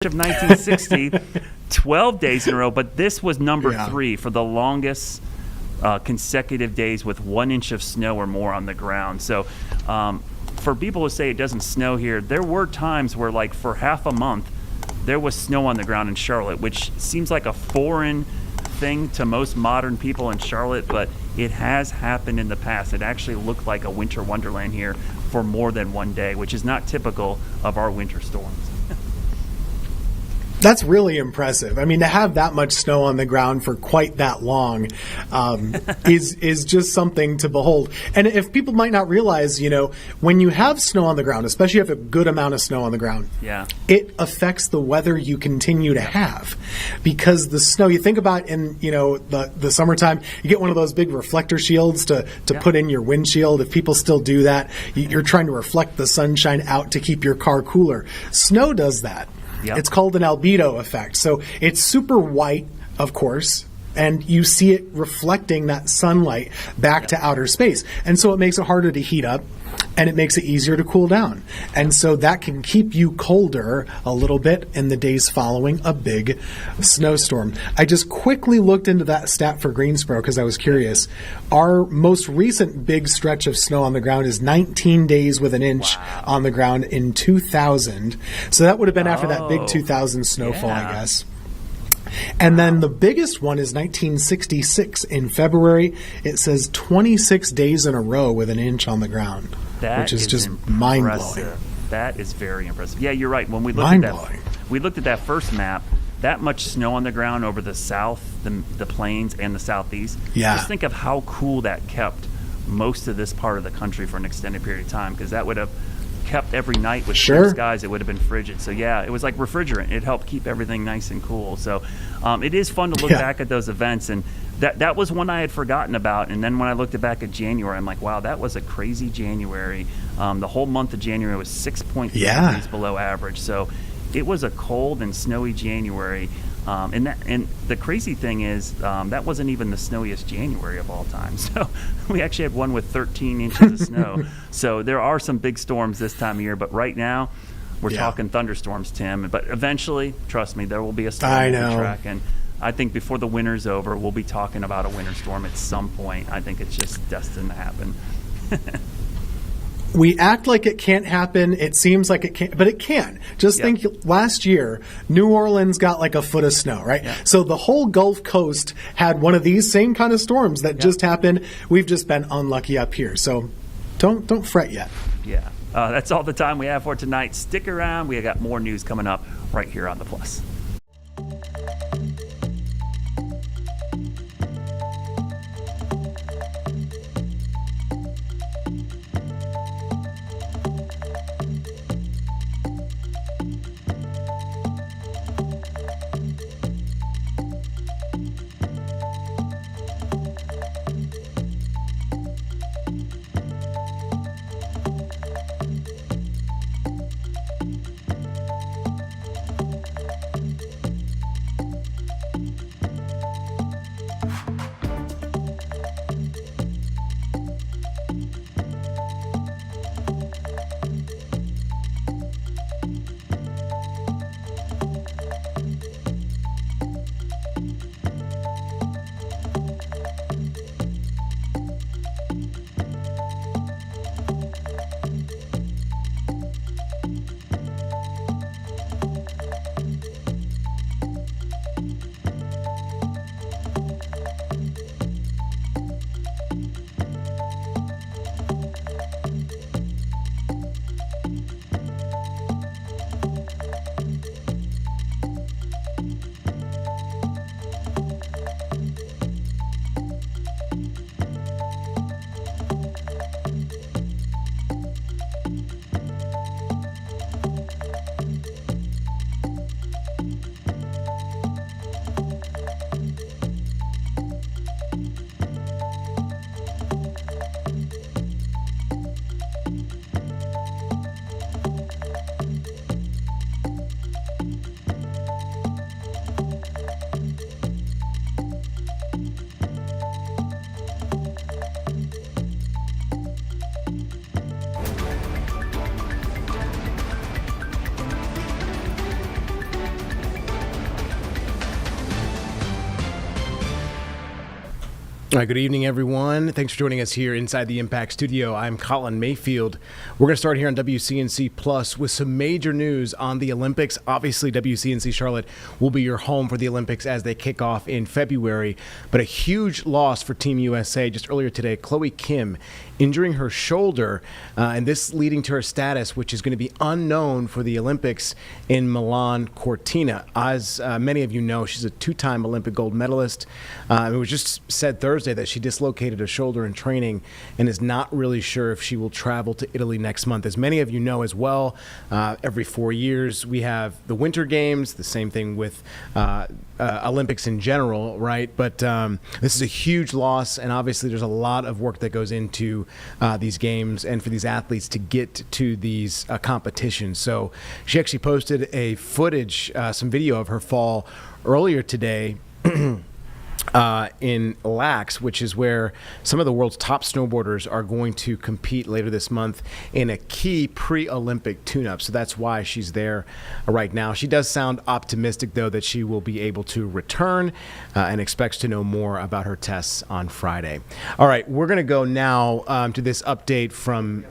of 1960, 12 days in a row, but this was number 3 for the longest consecutive days with 1 inch of snow or more on the ground. So for people who say it doesn't snow here, there were times where, like, for half a month, there was snow on the ground in Charlotte, which seems like a foreign thing to most modern people in Charlotte, but it has happened in the past. It actually looked like a winter wonderland here for more than one day, which is not typical of our winter storms. That's really impressive. I mean, to have that much snow on the ground for quite that long is just something to behold. And if people might not realize, when you have snow on the ground, especially if you have a good amount of snow on the ground, it affects the weather you continue to have. Because the snow, you think about in, the summertime, you get one of those big reflector shields to put in your windshield. If people still do that, you're trying to reflect the sunshine out to keep your car cooler. Snow does that. Yep. It's called an albedo effect. So it's super white, of course, and you see it reflecting that sunlight back to outer space. And so it makes it harder to heat up, and it makes it easier to cool down. And so that can keep you colder a little bit in the days following a big snowstorm. I just quickly looked into that stat for Greensboro because I was curious. Our most recent big stretch of snow on the ground is 19 days with an inch on the ground in 2000. So that would have been after that big 2000 snowfall, I guess. And then the biggest one is 1966 in February. It says 26 days in a row with an inch on the ground, which is just mind-blowing. That is very impressive. Yeah, you're right. When we looked at that first map, that much snow on the ground over the south, the plains, and the southeast. Yeah. Just think of how cool that kept most of this part of the country for an extended period of time, because that would have kept every night with clear skies. It would have been frigid. So yeah, it was like refrigerant. It helped keep everything nice and cool. So it is fun to look back at those events, and that was one I had forgotten about. And then when I looked back at January, I'm like, wow, that was a crazy January. The whole month of January was 6.3 degrees below average. So it was a cold and snowy January. And the crazy thing is, that wasn't even the snowiest January of all time. So we actually had one with 13 inches of snow. So there are some big storms this time of year. But right now, we're talking thunderstorms, Tim. But eventually, trust me, there will be a storm on the track. And I think before the winter's over, we'll be talking about a winter storm at some point. I think it's just destined to happen. We act like it can't happen. It seems like it can't, but it can. Just think last year, New Orleans got like a foot of snow, right? Yeah. So the whole Gulf Coast had one of these same kind of storms that just happened. We've just been unlucky up here. So don't fret yet. Yeah. That's all the time we have for tonight. Stick around. We got more news coming up right here on The Plus. All right, good evening, everyone. Thanks for joining us here inside the Impact Studio. I'm Colin Mayfield. We're going to start here on WCNC Plus with some major news on the Olympics. Obviously, WCNC Charlotte will be your home for the Olympics as they kick off in February. But a huge loss for Team USA. Just earlier today, Chloe Kim injuring her shoulder, and this leading to her status, which is going to be unknown for the Olympics in Milan Cortina. As many of you know, she's a two-time Olympic gold medalist. It was just said Thursday that she dislocated a shoulder in training and is not really sure if she will travel to Italy next month. As many of you know as well, every 4 years we have the Winter Games, the same thing with Olympics in general, right? But this is a huge loss, and obviously there's a lot of work that goes into these games and for these athletes to get to these competitions. So she actually posted a footage, some video of her fall earlier today in Lax, which is where some of the world's top snowboarders are going to compete later this month in a key pre-Olympic tune-up. So that's why she's there right now. She does sound optimistic, though, that she will be able to return and expects to know more about her tests on Friday. All right, we're going to go now to this update from...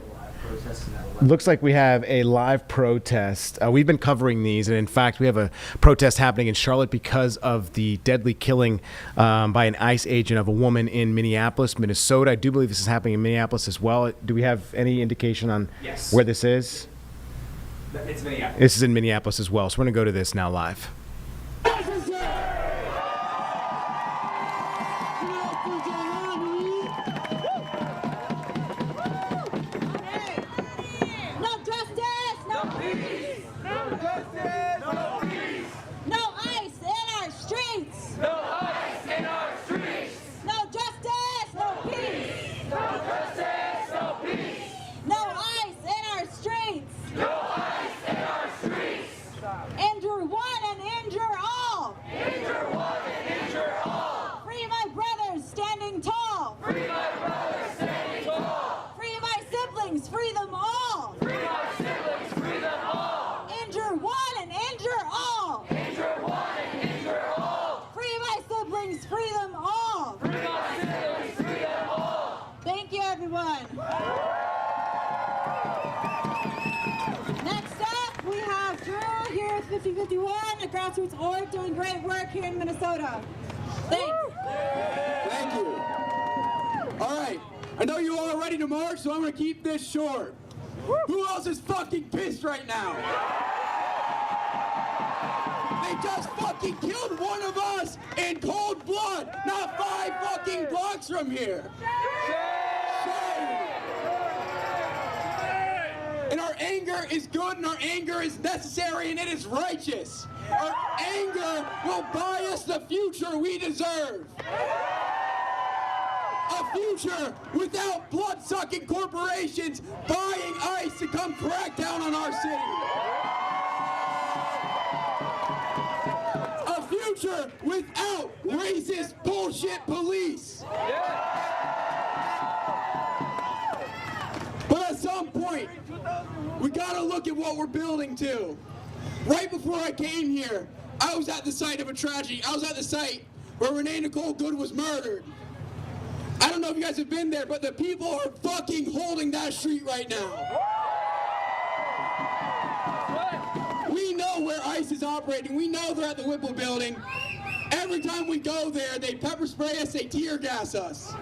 Looks like we have a live protest. We've been covering these, and in fact, we have a protest happening in Charlotte because of the deadly killing by an ICE agent of a woman in Minneapolis, Minnesota. I do believe this is happening in Minneapolis as well. Do we have any indication on where this is? It's Minneapolis. This is in Minneapolis as well, so we're going to go to this now live. A grassroots org doing great work here in Minnesota. Thanks. Thank you. All right. I know you all are ready to march, so I'm going to keep this short. Who else is fucking pissed right now? They just fucking killed one of us in cold blood, not 5 fucking blocks from here. And our anger is good, and our anger is necessary, and it is righteous. Our anger will buy us the future we deserve. A future without blood-sucking corporations buying ICE to come crack down on our city. A future without racist bullshit police. But at some point, we gotta look at what we're building to. Right before I came here, I was at the site of a tragedy. I was at the site where Renee Nicole Good was murdered. I don't know if you guys have been there, but the people are fucking holding that street right now. We know where ICE is operating. We know they're at the Whipple building. Every time we go there, they pepper spray us, they tear gas us.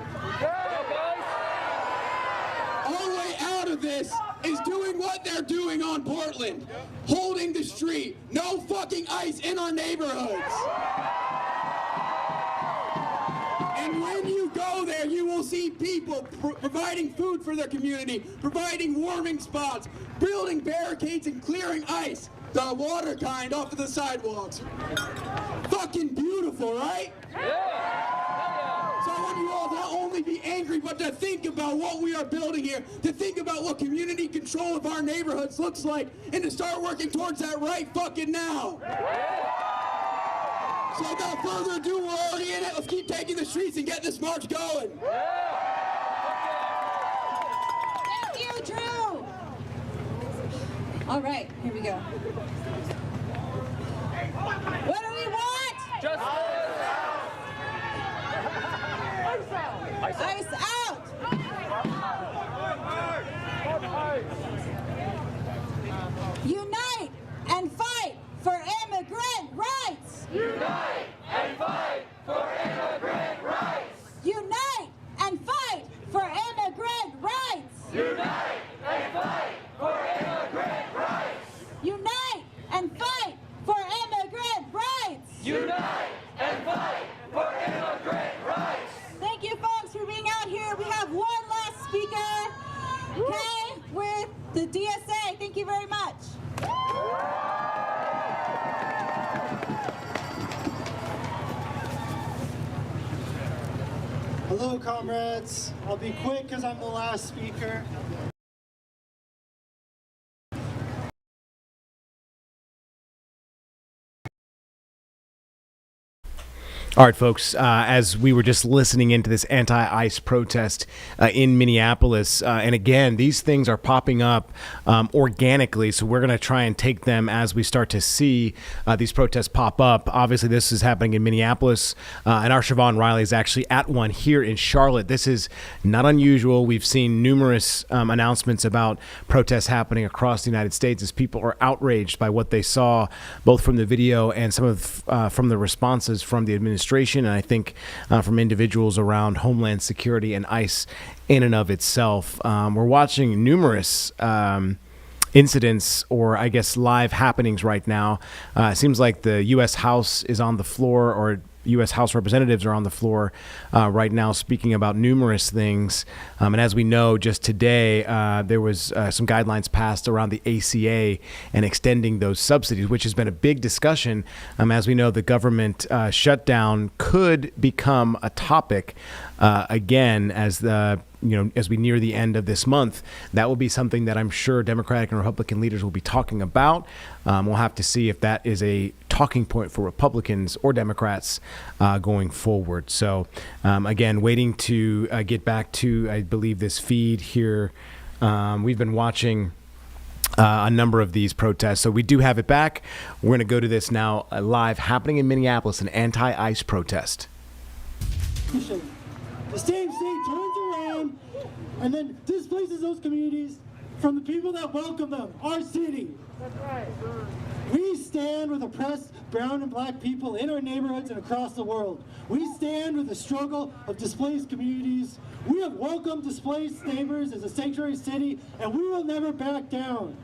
Our way out of this is doing what they're doing on Portland. Holding the street. No fucking ICE in our neighborhoods. And when you go there, you will see people providing food for their community, providing warming spots, building barricades and clearing ICE, the water kind, off of the sidewalks. Fucking beautiful, right? So I want you all to not only be angry, but to think about what we are building here, to think about what community control of our neighborhoods looks like, and to start working towards that right fucking now. So without further ado, we're already in it. Let's keep taking the streets and get this march going. Thank you, Drew. All right, here we go. What do we want? Justice! Unite and fight for immigrant rights! Unite and fight for immigrant rights! Unite and fight for immigrant rights! Unite and fight for immigrant rights! Unite and fight for immigrant rights! Thank you, folks, for being out here. We have one last speaker, okay, with the DSA. Thank you very much. Hello, comrades. I'll be quick because I'm the last speaker. All right, folks, as we were just listening into this anti-ICE protest in Minneapolis, and again, these things are popping up organically, so we're going to try and take them as we start to see these protests pop up. Obviously, this is happening in Minneapolis, and our Siobhan Riley is actually at one here in Charlotte. This is not unusual. We've seen numerous announcements about protests happening across the United States as people are outraged by what they saw, both from the video and some of from the responses from the administration, and I think from individuals around Homeland Security and ICE in and of itself. We're watching numerous incidents, or I guess live happenings right now. It seems like the U.S. House is on the floor, or U.S. House representatives are on the floor right now speaking about numerous things. And as we know, just today, there was some guidelines passed around the ACA and extending those subsidies, which has been a big discussion. As we know, the government shutdown could become a topic again as as we near the end of this month. That will be something that I'm sure Democratic and Republican leaders will be talking about. We'll have to see if that is a talking point for Republicans or Democrats going forward. So again, waiting to get back to, I believe, this feed here. We've been watching a number of these protests, so we do have it back. We're going to go to this now live, happening in Minneapolis, an anti-ICE protest. The same state turns around and then displaces those communities from the people that welcome them, our city. That's right. We stand with oppressed brown and black people in our neighborhoods and across the world. We stand with the struggle of displaced communities. We have welcomed displaced neighbors as a sanctuary city, and we will never back down.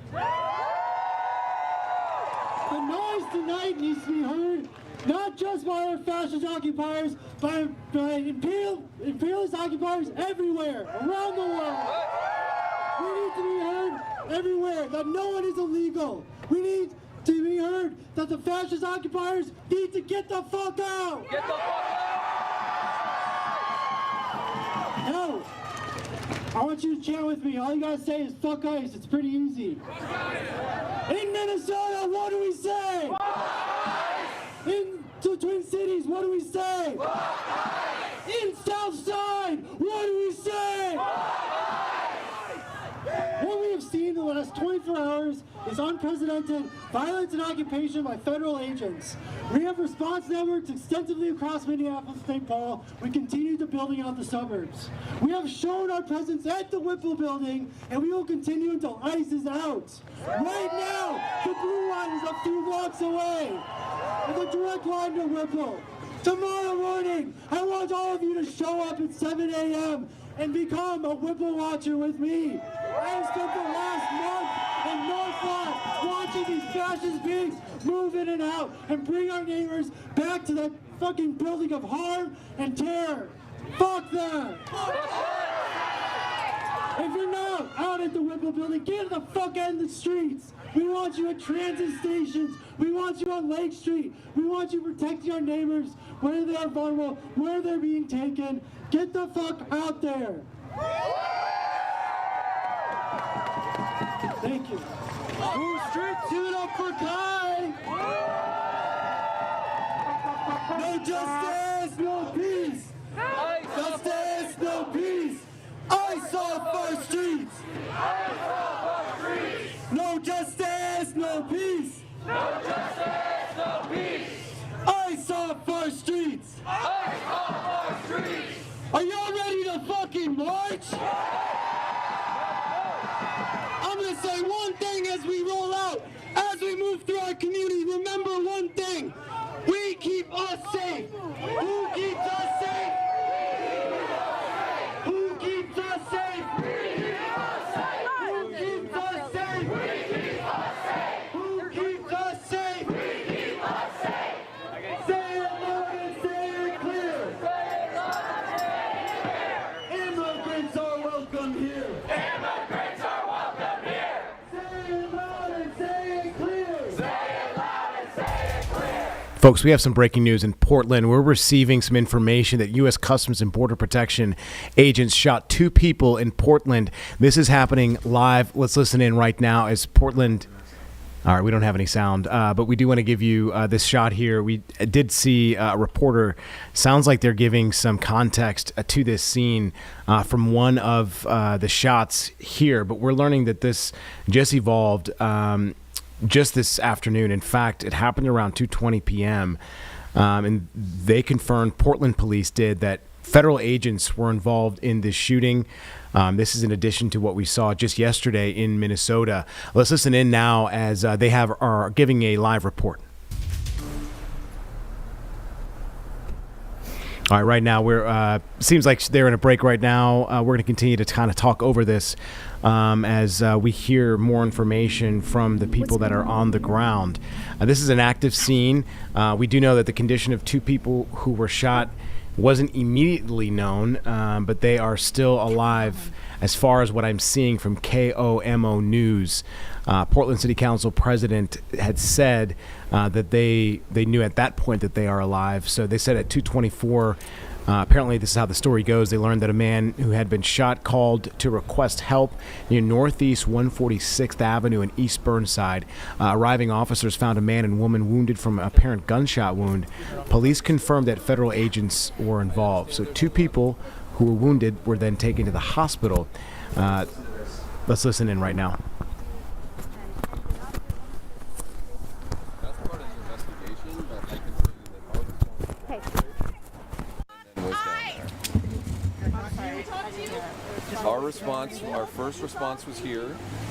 The noise tonight needs to be heard, not just by our fascist occupiers, by imperialist occupiers everywhere, around the world. We need to be heard everywhere that no one is illegal. We need to be heard that the fascist occupiers need to get the fuck out. Get the fuck out! No. I want you to chant with me. All you gotta say is fuck ICE. It's pretty easy. In Minnesota, what do we say? In the Twin Cities, what do we say? In South Side, what do we say? What we have seen in the last 24 hours is unprecedented violence and occupation by federal agents. We have response networks extensively across Minneapolis and St. Paul. We continue to building out the suburbs. We have shown our presence at the Whipple building, and we will continue until ICE is out. Right now, the blue line is a few blocks away, with a direct line to Whipple. Tomorrow morning, I want all of you to show up at 7 a.m. and become a Whipple watcher with me. I have spent the last month in North Lot watching these fascist pigs move in and out and bring our neighbors back to that fucking building of harm and terror. Fuck them! If you're not out at the Whipple building, get the fuck out of the streets. We want you at transit stations. We want you on Lake Street. We want you protecting our neighbors where they are vulnerable, where they're being taken. Get the fuck out there. Thank you. Move street, tune up for Kai. No justice, no peace. Justice, no peace. ICE off our streets. No justice, no peace. No justice, no peace. ICE off our streets. ICE off our streets. Are y'all ready to fucking march? I'm gonna say one thing as we roll out, as we move through our community. Remember one thing. We keep Folks, we have some breaking news in Portland. We're receiving some information that U.S. Customs and Border Protection agents shot 2 people in Portland. This is happening live. Let's listen in right now as Portland. All right, we don't have any sound, but we do want to give you this shot here. We did see a reporter. Sounds like they're giving some context to this scene from one of the shots here, but we're learning that this just evolved just this afternoon. In fact, it happened around 2:20 p.m., and they confirmed, Portland police did, that federal agents were involved in this shooting. This is in addition to what we saw just yesterday in Minnesota. Let's listen in now as they are giving a live report. All right, right now we're seems like they're in a break right now. We're going to continue to kind of talk over this as we hear more information from the people that are on the ground. This is an active scene. We do know that the condition of 2 people who were shot wasn't immediately known, but they are still alive as far as what I'm seeing from KOMO News. Portland City Council president had said that they knew at that point that they are alive. So they said at 2:24, apparently this is how the story goes, they learned that a man who had been shot called to request help near Northeast 146th Avenue and East Burnside. Arriving officers found a man and woman wounded from an apparent gunshot wound. Police confirmed that federal agents were involved. So 2 people who were wounded were then taken to the hospital. Let's listen in right now. Our first response was here,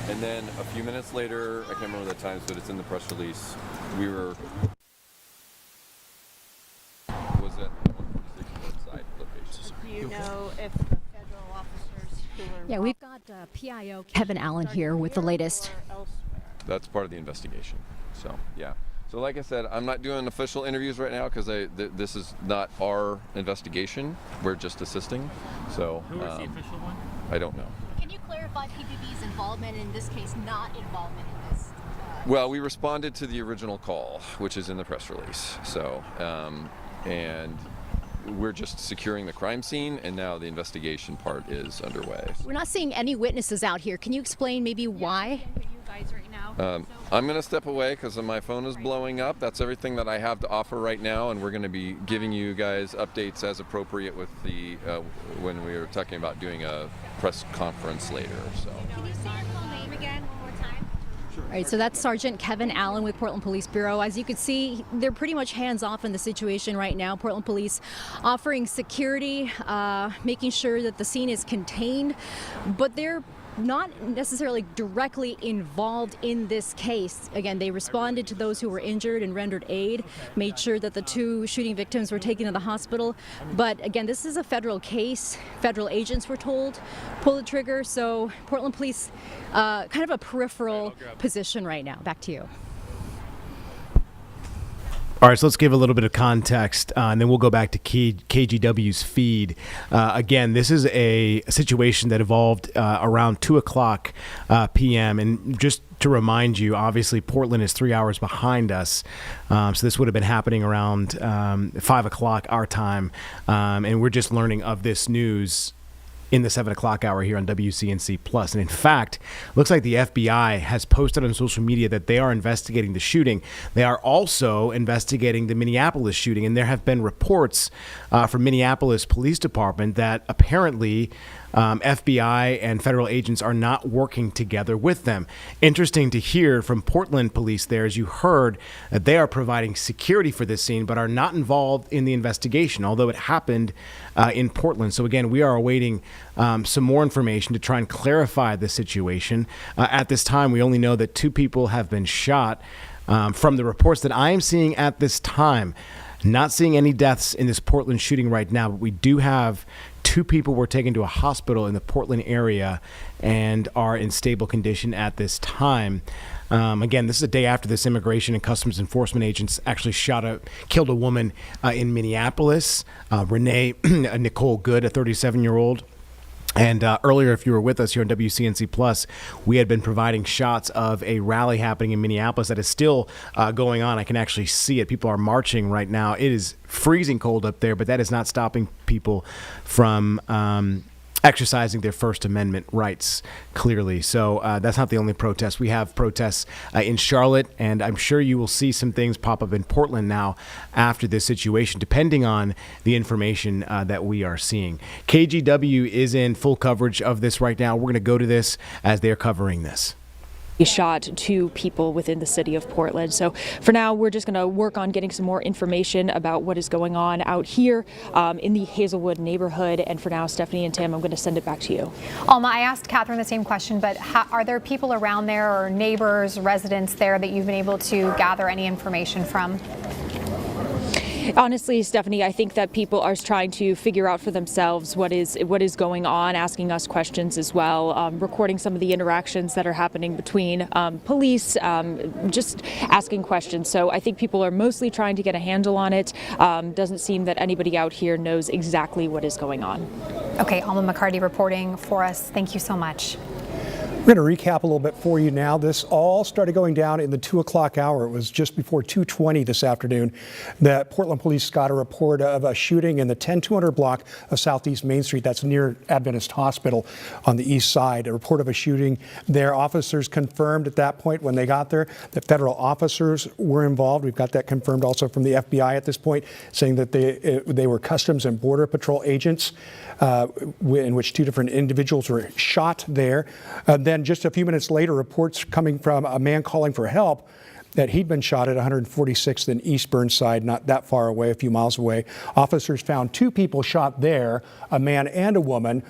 and then a few minutes later, I can't remember the times, but it's in the press release, was at the 146 side location. Do you know if the federal officers who were... Yeah, we've got PIO Kevin Allen here with the latest. That's part of the investigation, so yeah. So like I said, I'm not doing official interviews right now because this is not our investigation. We're just assisting. So who was the official one? I don't know. Can you clarify PPB's involvement, in this case, not involvement in this? Well, we responded to the original call, which is in the press release. So, and we're just securing the crime scene, and now the investigation part is underway. We're not seeing any witnesses out here. Can you explain maybe why? I'm going to step away because my phone is blowing up. That's everything that I have to offer right now, and we're going to be giving you guys updates as appropriate with the when we were talking about doing a press conference later. So. Can you say your full name again one more time? Sure. All right, so that's Sergeant Kevin Allen with Portland Police Bureau. As you can see, they're pretty much hands-off in the situation right now. Portland Police offering security, making sure that the scene is contained, but they're not necessarily directly involved in this case. Again, they responded to those who were injured and rendered aid, made sure that the 2 shooting victims were taken to the hospital. But again, this is a federal case. Federal agents were told, pull the trigger. So Portland Police, kind of a peripheral position right now. Back to you. All right, so let's give a little bit of context, and then we'll go back to KGW's feed. Again, this is a situation that evolved around 2 o'clock p.m., and just to remind you, obviously, Portland is 3 hours behind us, so this would have been happening around 5 o'clock our time, and we're just learning of this news in the 7 o'clock hour here on WCNC Plus. And in fact, looks like the FBI has posted on social media that they are investigating the shooting. They are also investigating the Minneapolis shooting, and there have been reports from Minneapolis Police Department that apparently FBI and federal agents are not working together with them. Interesting to hear from Portland police there, as you heard, that they are providing security for this scene but are not involved in the investigation, although it happened in Portland. So again, we are awaiting some more information to try and clarify the situation. At this time, we only know that 2 people have been shot. From the reports that I am seeing at this time, not seeing any deaths in this Portland shooting right now, but we do have 2 people were taken to a hospital in the Portland area and are in stable condition at this time. Again, this is a day after this immigration and customs enforcement agents actually killed a woman in Minneapolis, Renee Nicole Good, a 37-year-old. And earlier, if you were with us here on WCNC Plus, we had been providing shots of a rally happening in Minneapolis that is still going on. I can actually see it. People are marching right now. It is freezing cold up there, but that is not stopping people from exercising their First Amendment rights, clearly. So that's not the only protest. We have protests in Charlotte, and I'm sure you will see some things pop up in Portland now after this situation, depending on the information that we are seeing. KGW is in full coverage of this right now. We're going to go to this as they're covering this. He shot 2 people within the city of Portland. So for now, we're just going to work on getting some more information about what is going on out here in the Hazelwood neighborhood. And for now, Stephanie and Tim, I'm going to send it back to you. Alma, I asked Catherine the same question, but are there people around there or neighbors, residents there that you've been able to gather any information from? Honestly, Stephanie, I think that people are trying to figure out for themselves what is going on, asking us questions as well, recording some of the interactions that are happening between police, just asking questions. So I think people are mostly trying to get a handle on it. Doesn't seem that anybody out here knows exactly what is going on. Okay, Alma McCarty reporting for us. Thank you so much. We're going to recap a little bit for you now. This all started going down in the 2 o'clock hour. It was just before 2:20 this afternoon that Portland police got a report of a shooting in the 10200 block of Southeast Main Street. That's near Adventist Hospital on the east side. A report of a shooting there. Officers confirmed at that point when they got there that federal officers were involved. We've got that confirmed also from the FBI at this point, saying that they were Customs and Border Patrol agents, in which 2 different individuals were shot there. Then just a few minutes later, reports coming from a man calling for help that he'd been shot at 146th and East Burnside, not that far away, a few miles away. Officers found 2 people shot there, a man and a woman,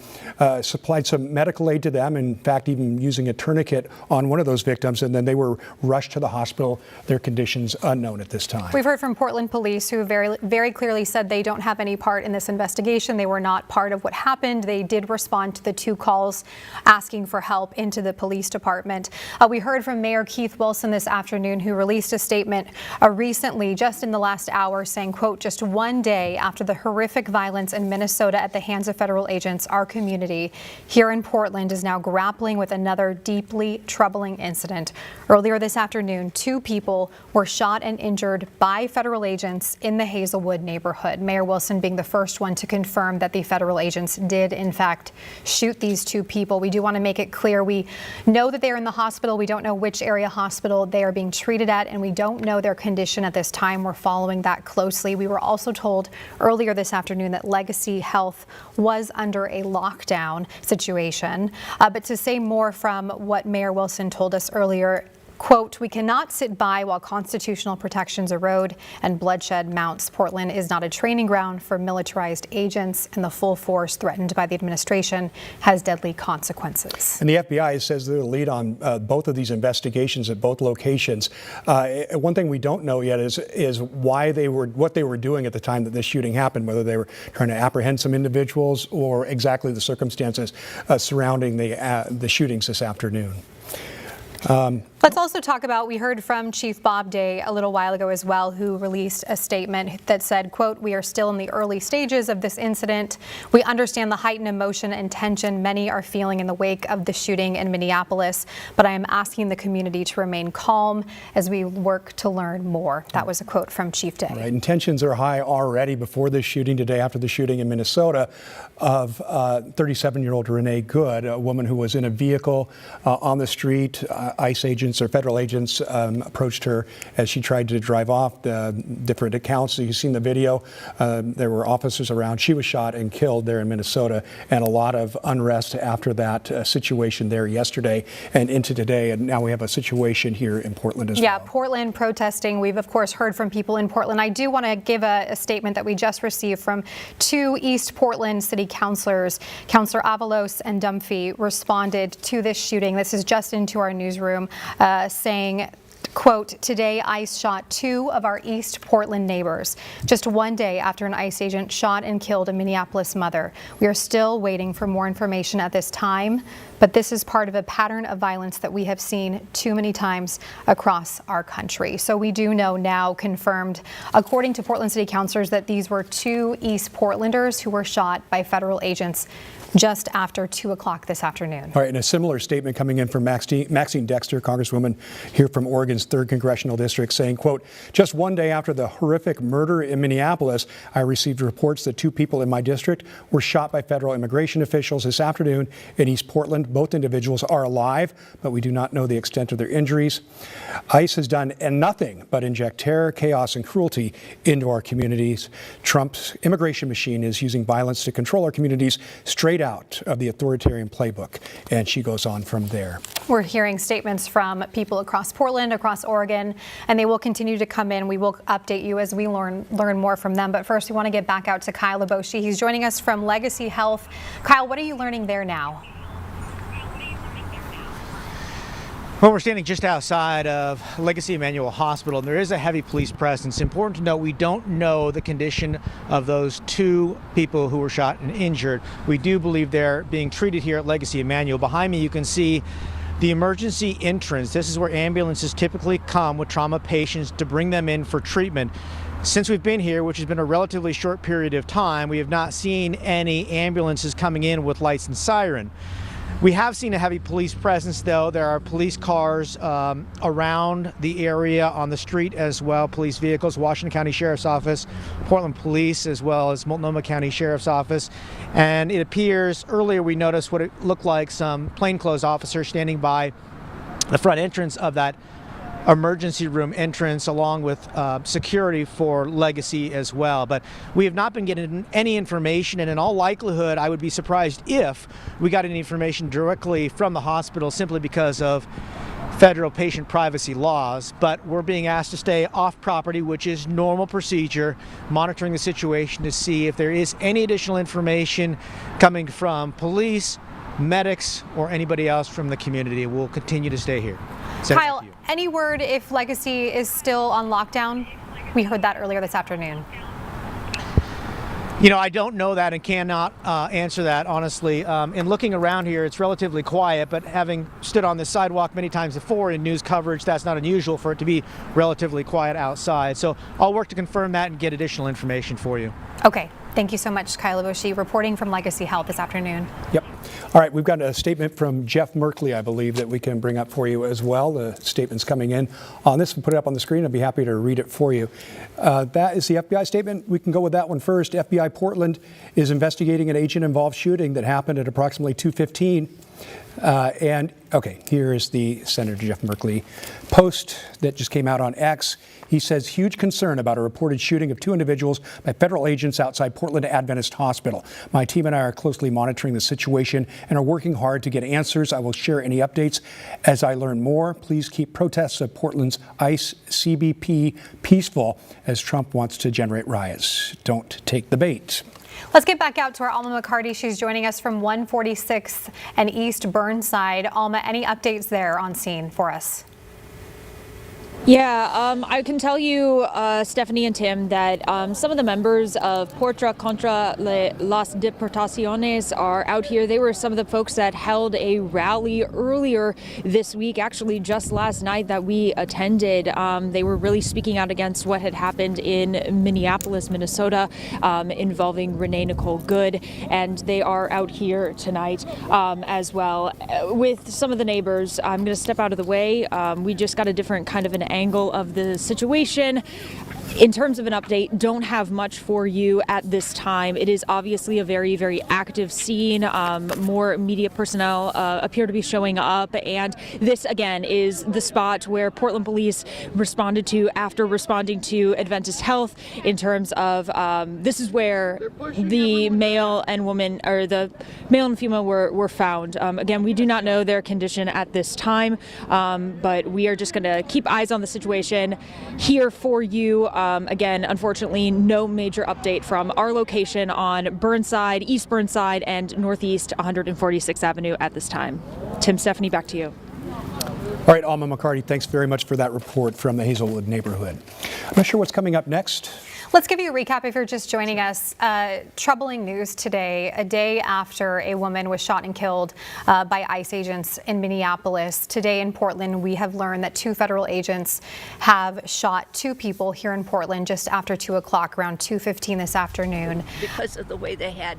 supplied some medical aid to them, in fact, even using a tourniquet on one of those victims, and then they were rushed to the hospital. Their conditions unknown at this time. We've heard from Portland police who very clearly said they don't have any part in this investigation. They were not part of what happened. They did respond to the 2 calls asking for help into the police department. We heard from Mayor Keith Wilson this afternoon, who released a statement recently, just in the last hour, saying, quote, "Just one day after the horrific violence in Minnesota at the hands of federal agents, our community here in Portland is now grappling with another deeply troubling incident. Earlier this afternoon, 2 people were shot and injured by federal agents in the Hazelwood neighborhood." Mayor Wilson being the first one to confirm that the federal agents did, in fact, shoot these 2 people. We do want to make it clear we know that they're in the hospital. We don't know which area hospital they are being treated at, and we don't know their condition at this time. We're following that closely. We were also told earlier this afternoon that Legacy Health was under a lockdown situation. But to say more from what Mayor Wilson told us earlier, quote, "We cannot sit by while constitutional protections erode and bloodshed mounts. Portland is not a training ground for militarized agents, and the full force threatened by the administration has deadly consequences." And the FBI says they'll lead on both of these investigations at both locations. One thing we don't know yet is what they were doing at the time that this shooting happened, whether they were trying to apprehend some individuals or exactly the circumstances surrounding the shootings this afternoon. Let's also talk about, we heard from Chief Bob Day a little while ago as well, who released a statement that said, quote, "We are still in the early stages of this incident. We understand the heightened emotion and tension many are feeling in the wake of the shooting in Minneapolis, but I am asking the community to remain calm as we work to learn more." That was a quote from Chief Day. Right, and tensions are high already before this shooting today, after the shooting in Minnesota of 37-year-old Renee Good, a woman who was in a vehicle on the street. ICE agents or federal agents approached her as she tried to drive off. Different accounts. You've seen the video. There were officers around. She was shot and killed there in Minnesota, and a lot of unrest after that situation there yesterday and into today. And now we have a situation here in Portland as well. Yeah, Portland protesting. We've, of course, heard from people in Portland. I do want to give a statement that we just received from 2 East Portland city councilors. Councilor Avalos and Dunphy responded to this shooting. This is just into our newsroom, saying, quote, "Today ICE shot 2 of our East Portland neighbors, just one day after an ICE agent shot and killed a Minneapolis mother. We are still waiting for more information at this time, but this is part of a pattern of violence that we have seen too many times across our country." So we do know now, confirmed, according to Portland City Councilors, that these were 2 East Portlanders who were shot by federal agents just after 2 o'clock this afternoon. All right, and a similar statement coming in from Maxine Dexter, Congresswoman here from Oregon's 3rd Congressional District, saying, quote, just one day after the horrific murder in Minneapolis, I received reports that 2 people in my district were shot by federal immigration officials this afternoon in East Portland. Both individuals are alive, but we do not know the extent of their injuries. ICE has done nothing but inject terror, chaos, and cruelty into our communities. Trump's immigration machine is using violence to control our communities straight out of the authoritarian playbook. And she goes on from there. We're hearing statements from people across Portland, across Oregon, and they will continue to come in. We will update you as we learn more from them. But first, we want to get back out to Kyle Leboshi. He's joining us from Legacy Health. Kyle, what are you learning there now? Well, we're standing just outside of Legacy Emmanuel Hospital, and there is a heavy police presence. Important to note, we don't know the condition of those 2 people who were shot and injured. We do believe they're being treated here at Legacy Emmanuel. Behind me, you can see the emergency entrance. This is where ambulances typically come with trauma patients to bring them in for treatment. Since we've been here, which has been a relatively short period of time, we have not seen any ambulances coming in with lights and siren. We have seen a heavy police presence, though. There are police cars around the area on the street as well, police vehicles, Washington County Sheriff's Office, Portland Police, as well as Multnomah County Sheriff's Office. And it appears, earlier we noticed what it looked like some plainclothes officers standing by the front entrance of that emergency room entrance, along with security for Legacy as well. But we have not been getting any information, and in all likelihood, I would be surprised if we got any information directly from the hospital simply because of federal patient privacy laws. But we're being asked to stay off property, which is normal procedure, monitoring the situation to see if there is any additional information coming from police, medics, or anybody else from the community. We'll continue to stay here. Kyle, any word if Legacy is still on lockdown? We heard that earlier this afternoon. You know, I don't know that and cannot answer that, honestly. In looking around here, it's relatively quiet, but having stood on this sidewalk many times before in news coverage, that's not unusual for it to be relatively quiet outside. So I'll work to confirm that and get additional information for you. Okay. Thank you so much, Kyle Leboshi, reporting from Legacy Health this afternoon. Yep. All right, we've got a statement from Jeff Merkley, I believe, that we can bring up for you as well. The statement's coming in on this. We'll put it up on the screen. I'd be happy to read it for you. That is the FBI statement. We can go with that one first. FBI Portland is investigating an agent-involved shooting that happened at approximately 2:15. Here is the Senator Jeff Merkley post that just came out on X. He says, huge concern about a reported shooting of 2 individuals by federal agents outside Portland Adventist Hospital. My team and I are closely monitoring the situation and are working hard to get answers. I will share any updates as I learn more. Please keep protests of Portland's ICE CBP peaceful as Trump wants to generate riots. Don't take the bait. Let's get back out to our Alma McCarty. She's joining us from 146th and East Burnside. Alma, any updates there on scene for us? Yeah, I can tell you, Stephanie and Tim, that some of the members of Portra contra las Deportaciones are out here. They were some of the folks that held a rally earlier this week, actually just last night, that we attended. They were really speaking out against what had happened in Minneapolis, Minnesota, involving Renee Nicole Good, and they are out here tonight as well with some of the neighbors. I'm going to step out of the way. We just got a different kind of an angle of the situation. In terms of an update, don't have much for you at this time. It is obviously a very, very active scene. More media personnel appear to be showing up, and this again is the spot where Portland police responded to after responding to Adventist Health in terms of this is where the male and woman, or the male and female, were found. Again, we do not know their condition at this time, but we are just going to keep eyes on the situation here for you. Again, unfortunately, no major update from our location on Burnside, East Burnside, and Northeast 146th Avenue at this time. Tim, Stephanie, back to you. All right, Alma McCarty, thanks very much for that report from the Hazelwood neighborhood. I'm not sure what's coming up next. Let's give you a recap if you're just joining us. Troubling news today, a day after a woman was shot and killed by ICE agents in Minneapolis. Today in Portland, we have learned that 2 federal agents have shot 2 people here in Portland just after 2 o'clock, around 2:15 this afternoon. Because of the way they had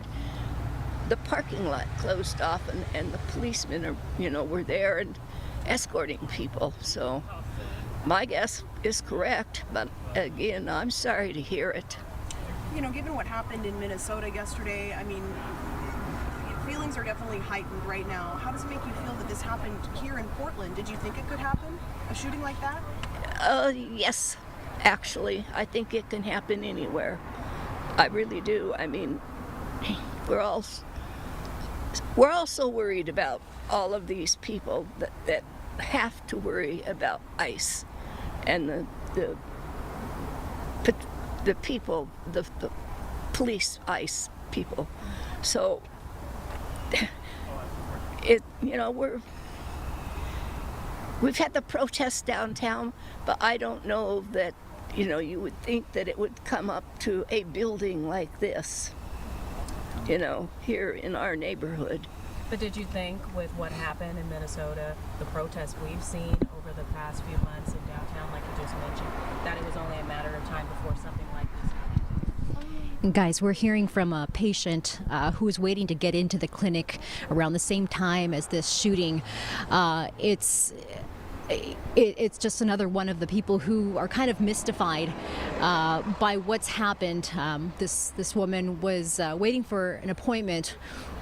the parking lot closed off, and the policemen are, were there and escorting people. So my guess is correct, but again, I'm sorry to hear it. Given what happened in Minnesota yesterday, I mean, feelings are definitely heightened right now. How does it make you feel that this happened here in Portland? Did you think it could happen, a shooting like that? Yes, actually. I think it can happen anywhere. I really do. I mean, we're all so worried about all of these people that have to worry about ICE and the people, the police ICE people. So we've had the protests downtown, but I don't know that you would think that it would come up to a building like this, here in our neighborhood. But did you think with what happened in Minnesota, the protests we've seen over the past few months in downtown, like you just mentioned, that it was only a matter of time before something like this happened? Guys, we're hearing from a patient who is waiting to get into the clinic around the same time as this shooting. It's just another one of the people who are kind of mystified by what's happened. This woman was waiting for an appointment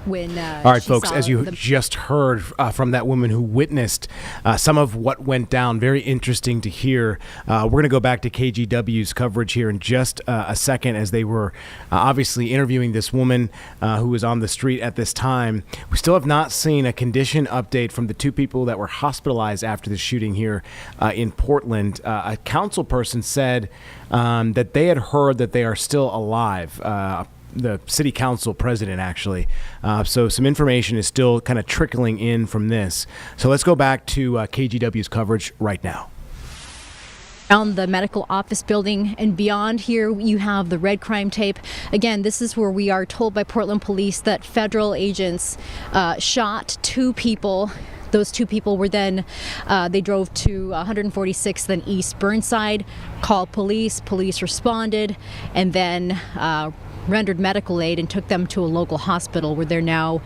when all right, folks, as you just heard from that woman who witnessed some of what went down, very interesting to hear. We're going to go back to KGW's coverage here in just a second, as they were obviously interviewing this woman who was on the street at this time. We still have not seen a condition update from the two people that were hospitalized after the shooting here in Portland. A council person said that they had heard that they are still alive. The city council president, actually. So some information is still kind of trickling in from this. So let's go back to KGW's coverage right now. Around the medical office building and beyond here, you have the red crime tape. Again, this is where we are told by Portland police that federal agents shot two people. Those two people were then, they drove to 146th and East Burnside, called police responded, and then rendered medical aid and took them to a local hospital where they're now,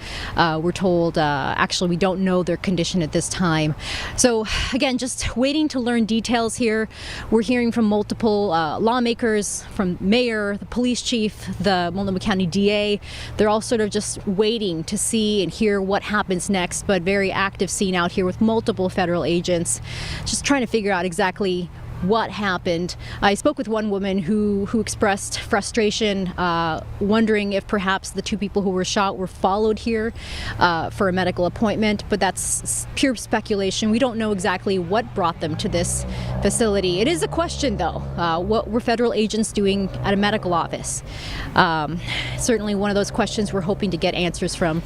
we're told, actually we don't know their condition at this time. So again, just waiting to learn details here. We're hearing from multiple lawmakers, from mayor, the police chief, the Multnomah County DA. They're all sort of just waiting to see and hear what happens next, but very active scene out here with multiple federal agents just trying to figure out exactly what happened. I spoke with one woman who expressed frustration, wondering if perhaps the two people who were shot were followed here for a medical appointment, but that's pure speculation. We don't know exactly what brought them to this facility. It is a question, though. What were federal agents doing at a medical office? Certainly one of those questions we're hoping to get answers from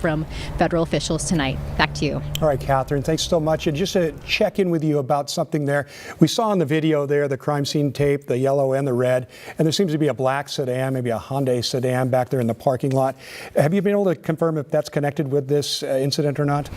federal officials tonight. Back to you. All right, Catherine, thanks so much. And just to check in with you about something there. We saw in the video there the crime scene tape, the yellow and the red, and there seems to be a black sedan, maybe a Hyundai sedan back there in the parking lot. Have you been able to confirm if that's connected with this incident or not?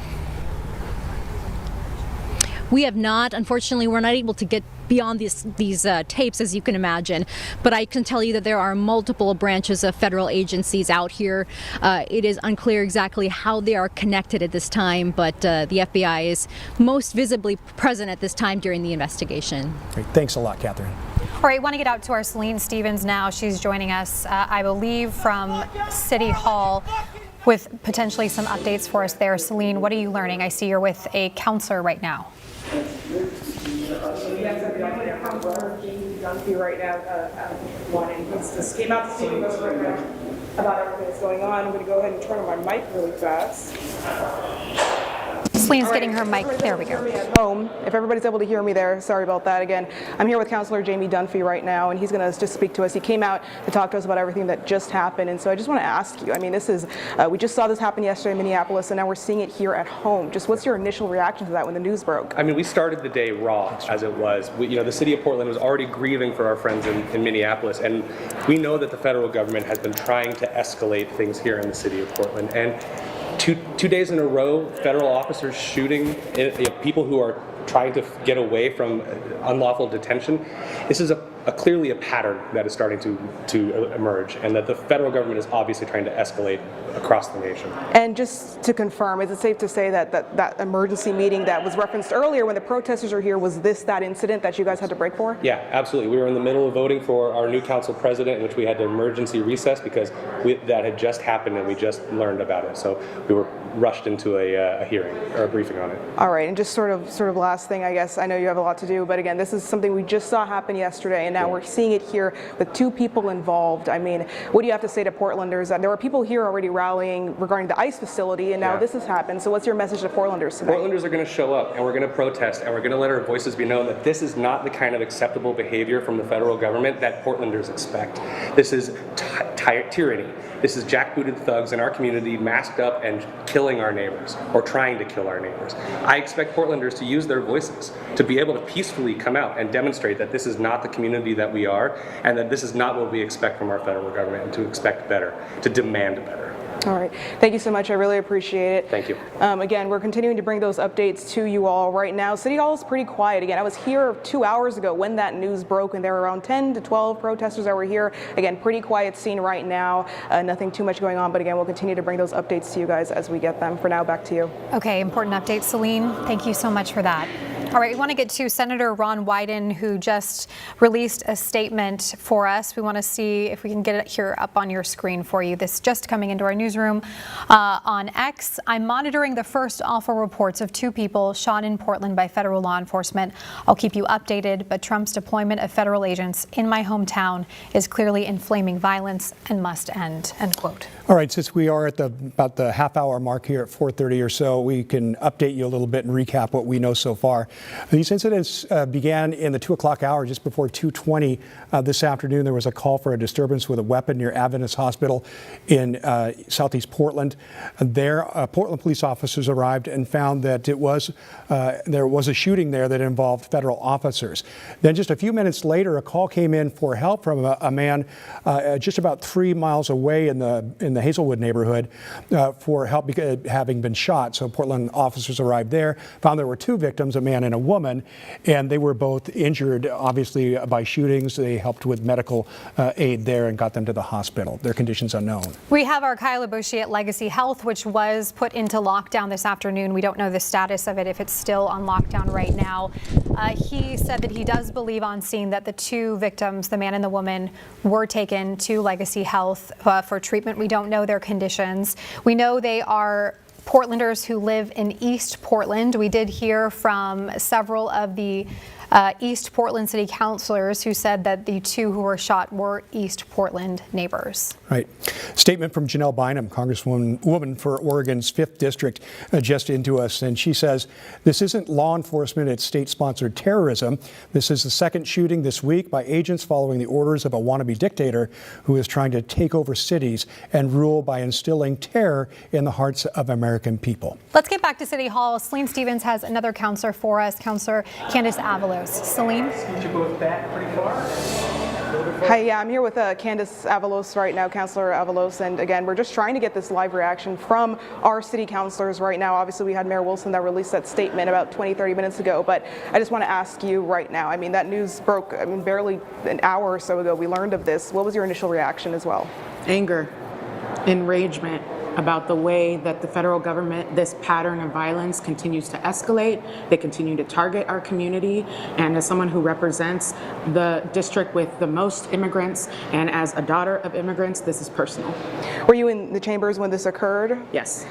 We have not. Unfortunately, we're not able to get beyond these tapes, as you can imagine. But I can tell you that there are multiple branches of federal agencies out here. It is unclear exactly how they are connected at this time, but the FBI is most visibly present at this time during the investigation. Great. Thanks a lot, Catherine. All right, I want to get out to our Celine Stevens now. She's joining us, I believe, from City Hall with potentially some updates for us there. Celine, what are you learning? I see you're with a counselor right now. Yes, I'm going to counselor Jamie Dunphy right now. He just came out to speak with us right now about everything that's going on. I'm going to go ahead and turn on my mic really fast. Celine's getting her mic. There we go. At home, if everybody's able to hear me there, sorry about that again. I'm here with Counselor Jamie Dunphy right now, and he's going to just speak to us. He came out to talk to us about everything that just happened, and so I just want to ask you, I mean, this is, we just saw this happen yesterday in Minneapolis, and now we're seeing it here at home. Just what's your initial reaction to that when the news broke? I mean, we started the day raw, as it was. The city of Portland was already grieving for our friends in Minneapolis, and we know that the federal government has been trying to escalate things here in the city of Portland. And two days in a row, federal officers shooting people who are trying to get away from unlawful detention. This is a clearly a pattern that is starting to emerge, and that the federal government is obviously trying to escalate across the nation. And just to confirm, is it safe to say that that emergency meeting that was referenced earlier when the protesters were here, was this that incident that you guys had to break for? Yeah, absolutely. We were in the middle of voting for our new council president, in which we had to emergency recess because that had just happened and we just learned about it. So we were rushed into a hearing or a briefing on it. All right, and just sort of last thing, I guess. I know you have a lot to do, but again, this is something we just saw happen yesterday, and now we're seeing it here with 2 people involved. I mean, what do you have to say to Portlanders? There were people here already rallying regarding the ICE facility, and now this has happened. So what's your message to Portlanders tonight? Portlanders are going to show up, and we're going to protest, and we're going to let our voices be known that this is not the kind of acceptable behavior from the federal government that Portlanders expect. This is tyranny. This is jackbooted thugs in our community masked up and killing our neighbors, or trying to kill our neighbors. I expect Portlanders to use their voices to be able to peacefully come out and demonstrate that this is not the community that we are, and that this is not what we expect from our federal government, and to expect better, to demand better. All right. Thank you so much. I really appreciate it. Thank you. Again, we're continuing to bring those updates to you all right now. City Hall is pretty quiet. Again, I was here 2 hours ago when that news broke, and there were around 10 to 12 protesters that were here. Again, pretty quiet scene right now. Nothing too much going on, but again, we'll continue to bring those updates to you guys as we get them. For now, back to you. Okay, important update, Celine. Thank you so much for that. All right, we want to get to Senator Ron Wyden, who just released a statement for us. We want to see if we can get it here up on your screen for you. This just coming into our newsroom on X. I'm monitoring the first awful reports of 2 people shot in Portland by federal law enforcement. I'll keep you updated, but Trump's deployment of federal agents in my hometown is clearly inflaming violence and must end, end quote. All right, since we are at about the half-hour mark here at 4:30 or so, we can update you a little bit and recap what we know so far. These incidents began in the 2 o'clock hour, just before 2:20 this afternoon. There was a call for a disturbance with a weapon near Adventist Hospital in southeast Portland. There, Portland police officers arrived and found that there was a shooting there that involved federal officers. Then just a few minutes later, a call came in for help from a man just about 3 miles away in the Hazelwood neighborhood for help having been shot. So Portland officers arrived there, found there were 2 victims, a man and a woman, and they were both injured, obviously, by shootings. They helped with medical aid there and got them to the hospital. Their conditions unknown. We have our Kyle Bushi at Legacy Health, which was put into lockdown this afternoon. We don't know the status of it, if it's still on lockdown right now. He said that he does believe on scene that the 2 victims, the man and the woman, were taken to Legacy Health for treatment. We don't know their conditions. We know they are Portlanders who live in East Portland. We did hear from several of the East Portland city councilors who said that the 2 who were shot were East Portland neighbors. Right. Statement from Janelle Bynum, Congresswoman for Oregon's 5th District, just into us. And she says, this isn't law enforcement, it's state-sponsored terrorism. This is the 2nd shooting this week by agents following the orders of a wannabe dictator who is trying to take over cities and rule by instilling terror in the hearts of American people. Let's get back to City Hall. Celine Stevens has another counselor for us, Counselor Candace Avalos. Celine? You both back pretty far. Hi, yeah, I'm here with Candace Avalos right now, Councilor Avalos, and again, we're just trying to get this live reaction from our city councilors right now. Obviously, we had Mayor Wilson that released that statement about 20-30 minutes ago, but I just want to ask you right now, I mean, that news broke, barely an hour or so ago we learned of this. What was your initial reaction as well? Anger, enragement about the way that the federal government, this pattern of violence continues to escalate. They continue to target our community. And as someone who represents the district with the most immigrants, and as a daughter of immigrants, this is personal. Were you in the chambers when this occurred? Yes.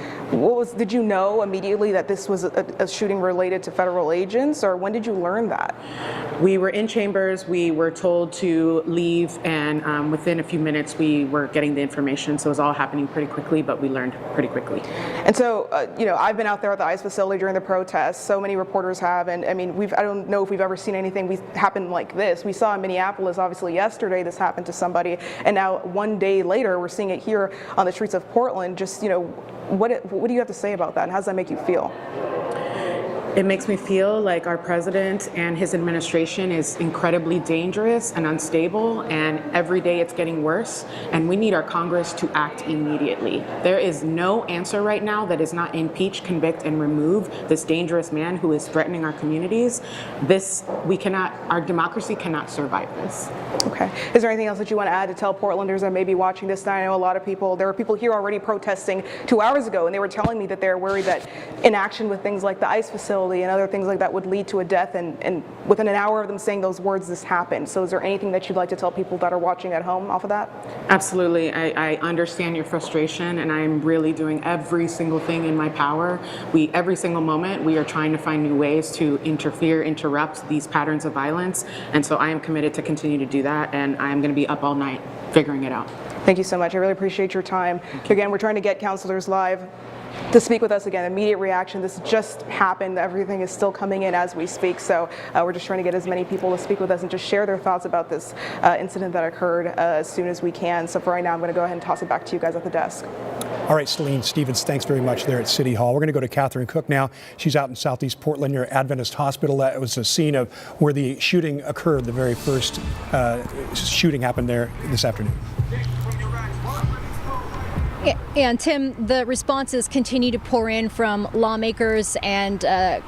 Did you know immediately that this was a shooting related to federal agents, or when did you learn that? We were in chambers, we were told to leave, and within a few minutes we were getting the information, so it was all happening pretty quickly, but we learned pretty quickly. And so, I've been out there at the ICE facility during the protests, so many reporters have, and I mean, I don't know if we've ever seen anything happen like this. We saw in Minneapolis, obviously yesterday, this happened to somebody, and now one day later, we're seeing it here on the streets of Portland. Just, what do you have to say about that, and how does that make you feel? It makes me feel like our president and his administration is incredibly dangerous and unstable, and every day it's getting worse, and we need our Congress to act immediately. There is no answer right now that is not impeach, convict, and remove this dangerous man who is threatening our communities. Our democracy cannot survive this. Okay. Is there anything else that you want to add to tell Portlanders that may be watching this? I know a lot of people, there were people here already protesting 2 hours ago, and they were telling me that they're worried that inaction with things like the ICE facility and other things like that would lead to a death, and within an hour of them saying those words, this happened. So is there anything that you'd like to tell people that are watching at home off of that? Absolutely. I understand your frustration, and I'm really doing every single thing in my power. Every single moment, we are trying to find new ways to interrupt these patterns of violence, and so I am committed to continue to do that, and I'm going to be up all night figuring it out. Thank you so much. I really appreciate your time. Again, we're trying to get counselors live to speak with us again. Immediate reaction. This just happened. Everything is still coming in as we speak. So we're just trying to get as many people to speak with us and just share their thoughts about this incident that occurred as soon as we can. So for right now, I'm going to go ahead and toss it back to you guys at the desk. All right, Celine Stevens, thanks very much there at City Hall. We're going to go to Catherine Cook now. She's out in Southeast Portland near Adventist Hospital. That was the scene of where the shooting occurred. The very first shooting happened there this afternoon. And Tim, the responses continue to pour in from lawmakers and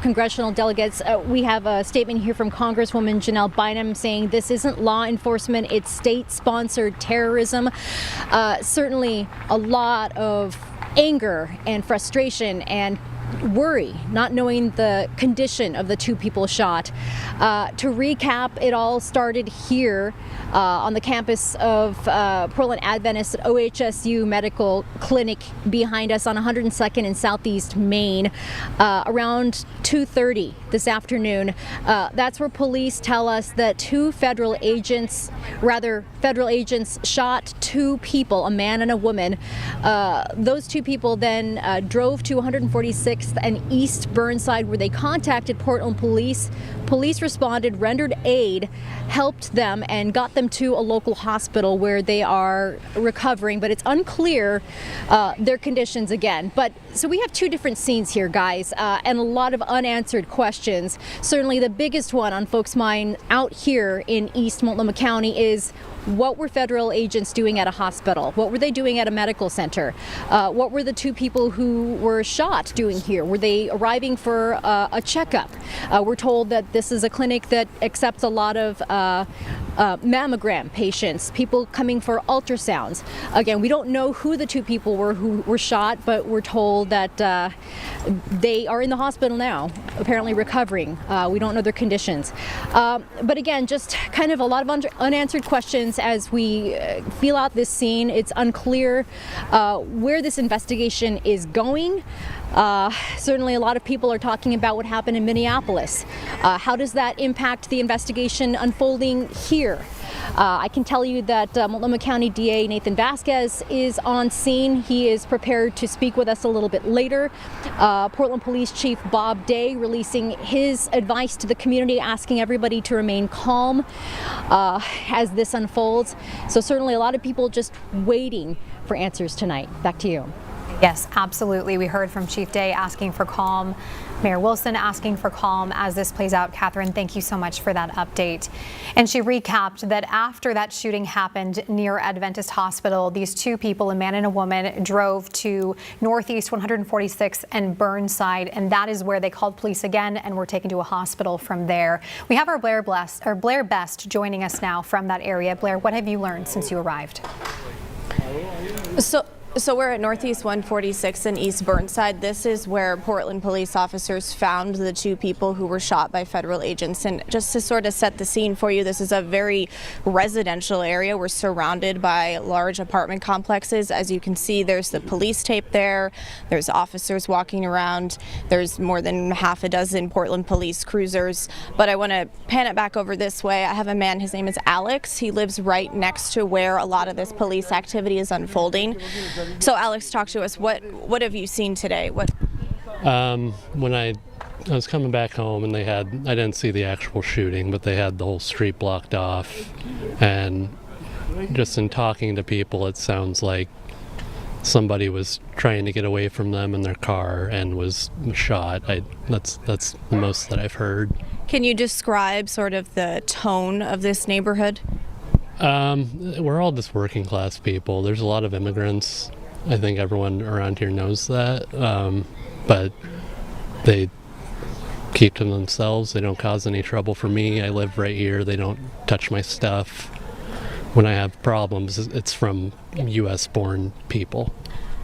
congressional delegates. We have a statement here from Congresswoman Janelle Bynum saying this isn't law enforcement, it's state-sponsored terrorism. Certainly a lot of anger and frustration and worry, not knowing the condition of the two people shot. To recap, it all started here on the campus of Portland Adventist OHSU Medical Clinic behind us on 102nd in Southeast Main around 2:30 this afternoon. That's where police tell us that federal agents shot two people, a man and a woman. Those two people then drove to 146th and East Burnside, where they contacted Portland police. Police responded, rendered aid, helped them, and got them to a local hospital where they are recovering, but it's unclear their conditions again. But so we have two different scenes here, guys, and a lot of unanswered questions. Certainly the biggest one on folks' mind out here in East Multnomah County is, what were federal agents doing at a hospital? What were they doing at a medical center? What were the two people who were shot doing here? Were they arriving for a checkup? We're told that this is a clinic that accepts a lot of mammogram patients, people coming for ultrasounds. Again, we don't know who the two people were who were shot, but we're told that they are in the hospital now, apparently recovering. We don't know their conditions. But again, just kind of a lot of unanswered questions as we feel out this scene. It's unclear where this investigation is going. Certainly a lot of people are talking about what happened in Minneapolis. How does that impact the investigation unfolding here? I can tell you that Multnomah County DA Nathan Vasquez is on scene. He is prepared to speak with us a little bit later. Portland Police Chief Bob Day releasing his advice to the community, asking everybody to remain calm as this unfolds. So certainly a lot of people just waiting for answers tonight. Back to you. Yes, absolutely. We heard from Chief Day asking for calm, Mayor Wilson asking for calm as this plays out. Catherine, thank you so much for that update. And she recapped that after that shooting happened near Adventist Hospital, these two people, a man and a woman, drove to Northeast 146th and Burnside, and that is where they called police again and were taken to a hospital from there. We have our Blair Best joining us now from that area. Blair, what have you learned since you arrived? So we're at Northeast 146 and East Burnside. This is where Portland police officers found the two people who were shot by federal agents. And just to sort of set the scene for you, this is a very residential area. We're surrounded by large apartment complexes. As you can see, there's the police tape there. There's officers walking around. There's more than half a dozen Portland police cruisers. But I want to pan it back over this way. I have a man, his name is Alex. He lives right next to where a lot of this police activity is unfolding. So Alex, talk to us. What have you seen today? When I was coming back home and I didn't see the actual shooting, but they had the whole street blocked off. And just in talking to people, it sounds like somebody was trying to get away from them in their car and was shot. That's the most that I've heard. Can you describe sort of the tone of this neighborhood? We're all just working class people. There's a lot of immigrants. I think everyone around here knows that. But they keep to themselves. They don't cause any trouble for me. I live right here. They don't touch my stuff. When I have problems, it's from U.S. born people.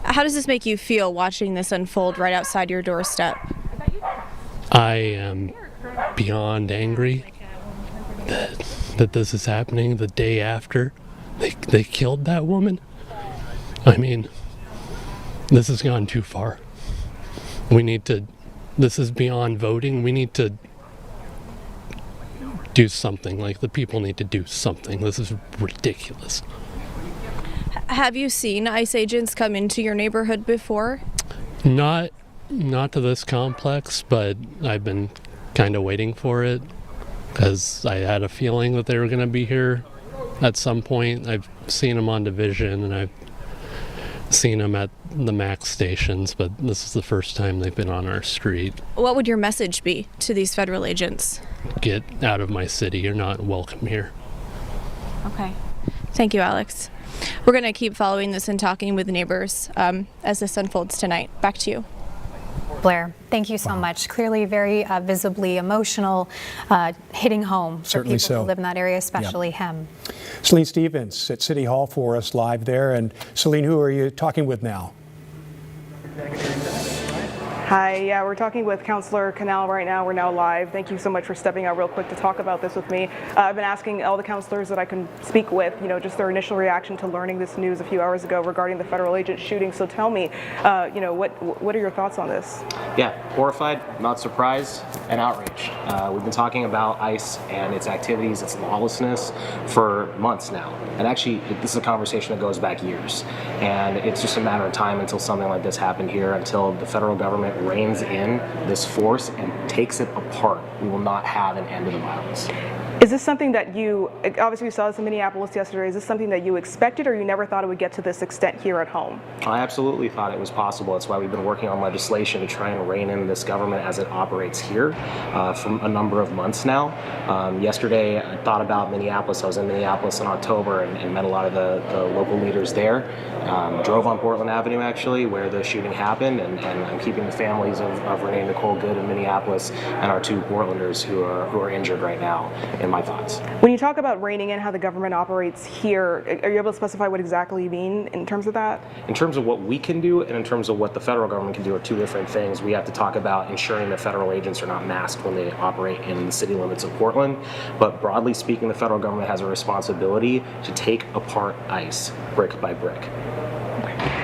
How does this make you feel watching this unfold right outside your doorstep? I am beyond angry that this is happening the day after they killed that woman. I mean, this has gone too far. This is beyond voting. We need to do something. Like, the people need to do something. This is ridiculous. Have you seen ICE agents come into your neighborhood before? Not to this complex, but I've been kind of waiting for it because I had a feeling that they were going to be here at some point. I've seen them on Division and I've seen them at the MAX stations, but this is the first time they've been on our street. What would your message be to these federal agents? Get out of my city. You're not welcome here. Okay. Thank you, Alex. We're going to keep following this and talking with neighbors as this unfolds tonight. Back to you. Blair, thank you so much. Clearly very visibly emotional, hitting home for Certainly people who live in that area, especially him. Celine Stevens at City Hall for us live there. And Celine, who are you talking with now? Hi, yeah, we're talking with Councilor Canal right now. We're now live. Thank you so much for stepping out real quick to talk about this with me. I've been asking all the councilors that I can speak with, just their initial reaction to learning this news a few hours ago regarding the federal agent shooting. So tell me, what are your thoughts on this? Yeah, horrified, not surprised, and outraged. We've been talking about ICE and its activities, its lawlessness for months now. And actually, this is a conversation that goes back years. And it's just a matter of time until something like this happened here, until the federal government reins in this force and takes it apart. We will not have an end to the violence. Is this something that obviously we saw this in Minneapolis yesterday, is this something that you expected or you never thought it would get to this extent here at home? I absolutely thought it was possible. That's why we've been working on legislation to try and rein in this government as it operates here for a number of months now. Yesterday, I thought about Minneapolis. I was in Minneapolis in October and met a lot of the local leaders there. Drove on Portland Avenue, actually, where the shooting happened, and I'm keeping the families of Renee Nicole Good in Minneapolis and our two Portlanders who are injured right now in my thoughts. When you talk about reining in how the government operates here, are you able to specify what exactly you mean in terms of that? In terms of what we can do and in terms of what the federal government can do are two different things. We have to talk about ensuring that federal agents are not masked when they operate in the city limits of Portland. But broadly speaking, the federal government has a responsibility to take apart ICE brick by brick.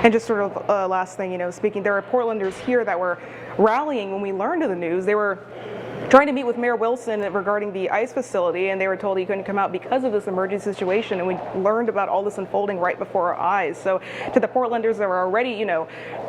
And just sort of last thing, speaking, there are Portlanders here that were rallying when we learned of the news. They were trying to meet with Mayor Wilson regarding the ICE facility, and they were told he couldn't come out because of this emergency situation, and we learned about all this unfolding right before our eyes. So to the Portlanders that were already,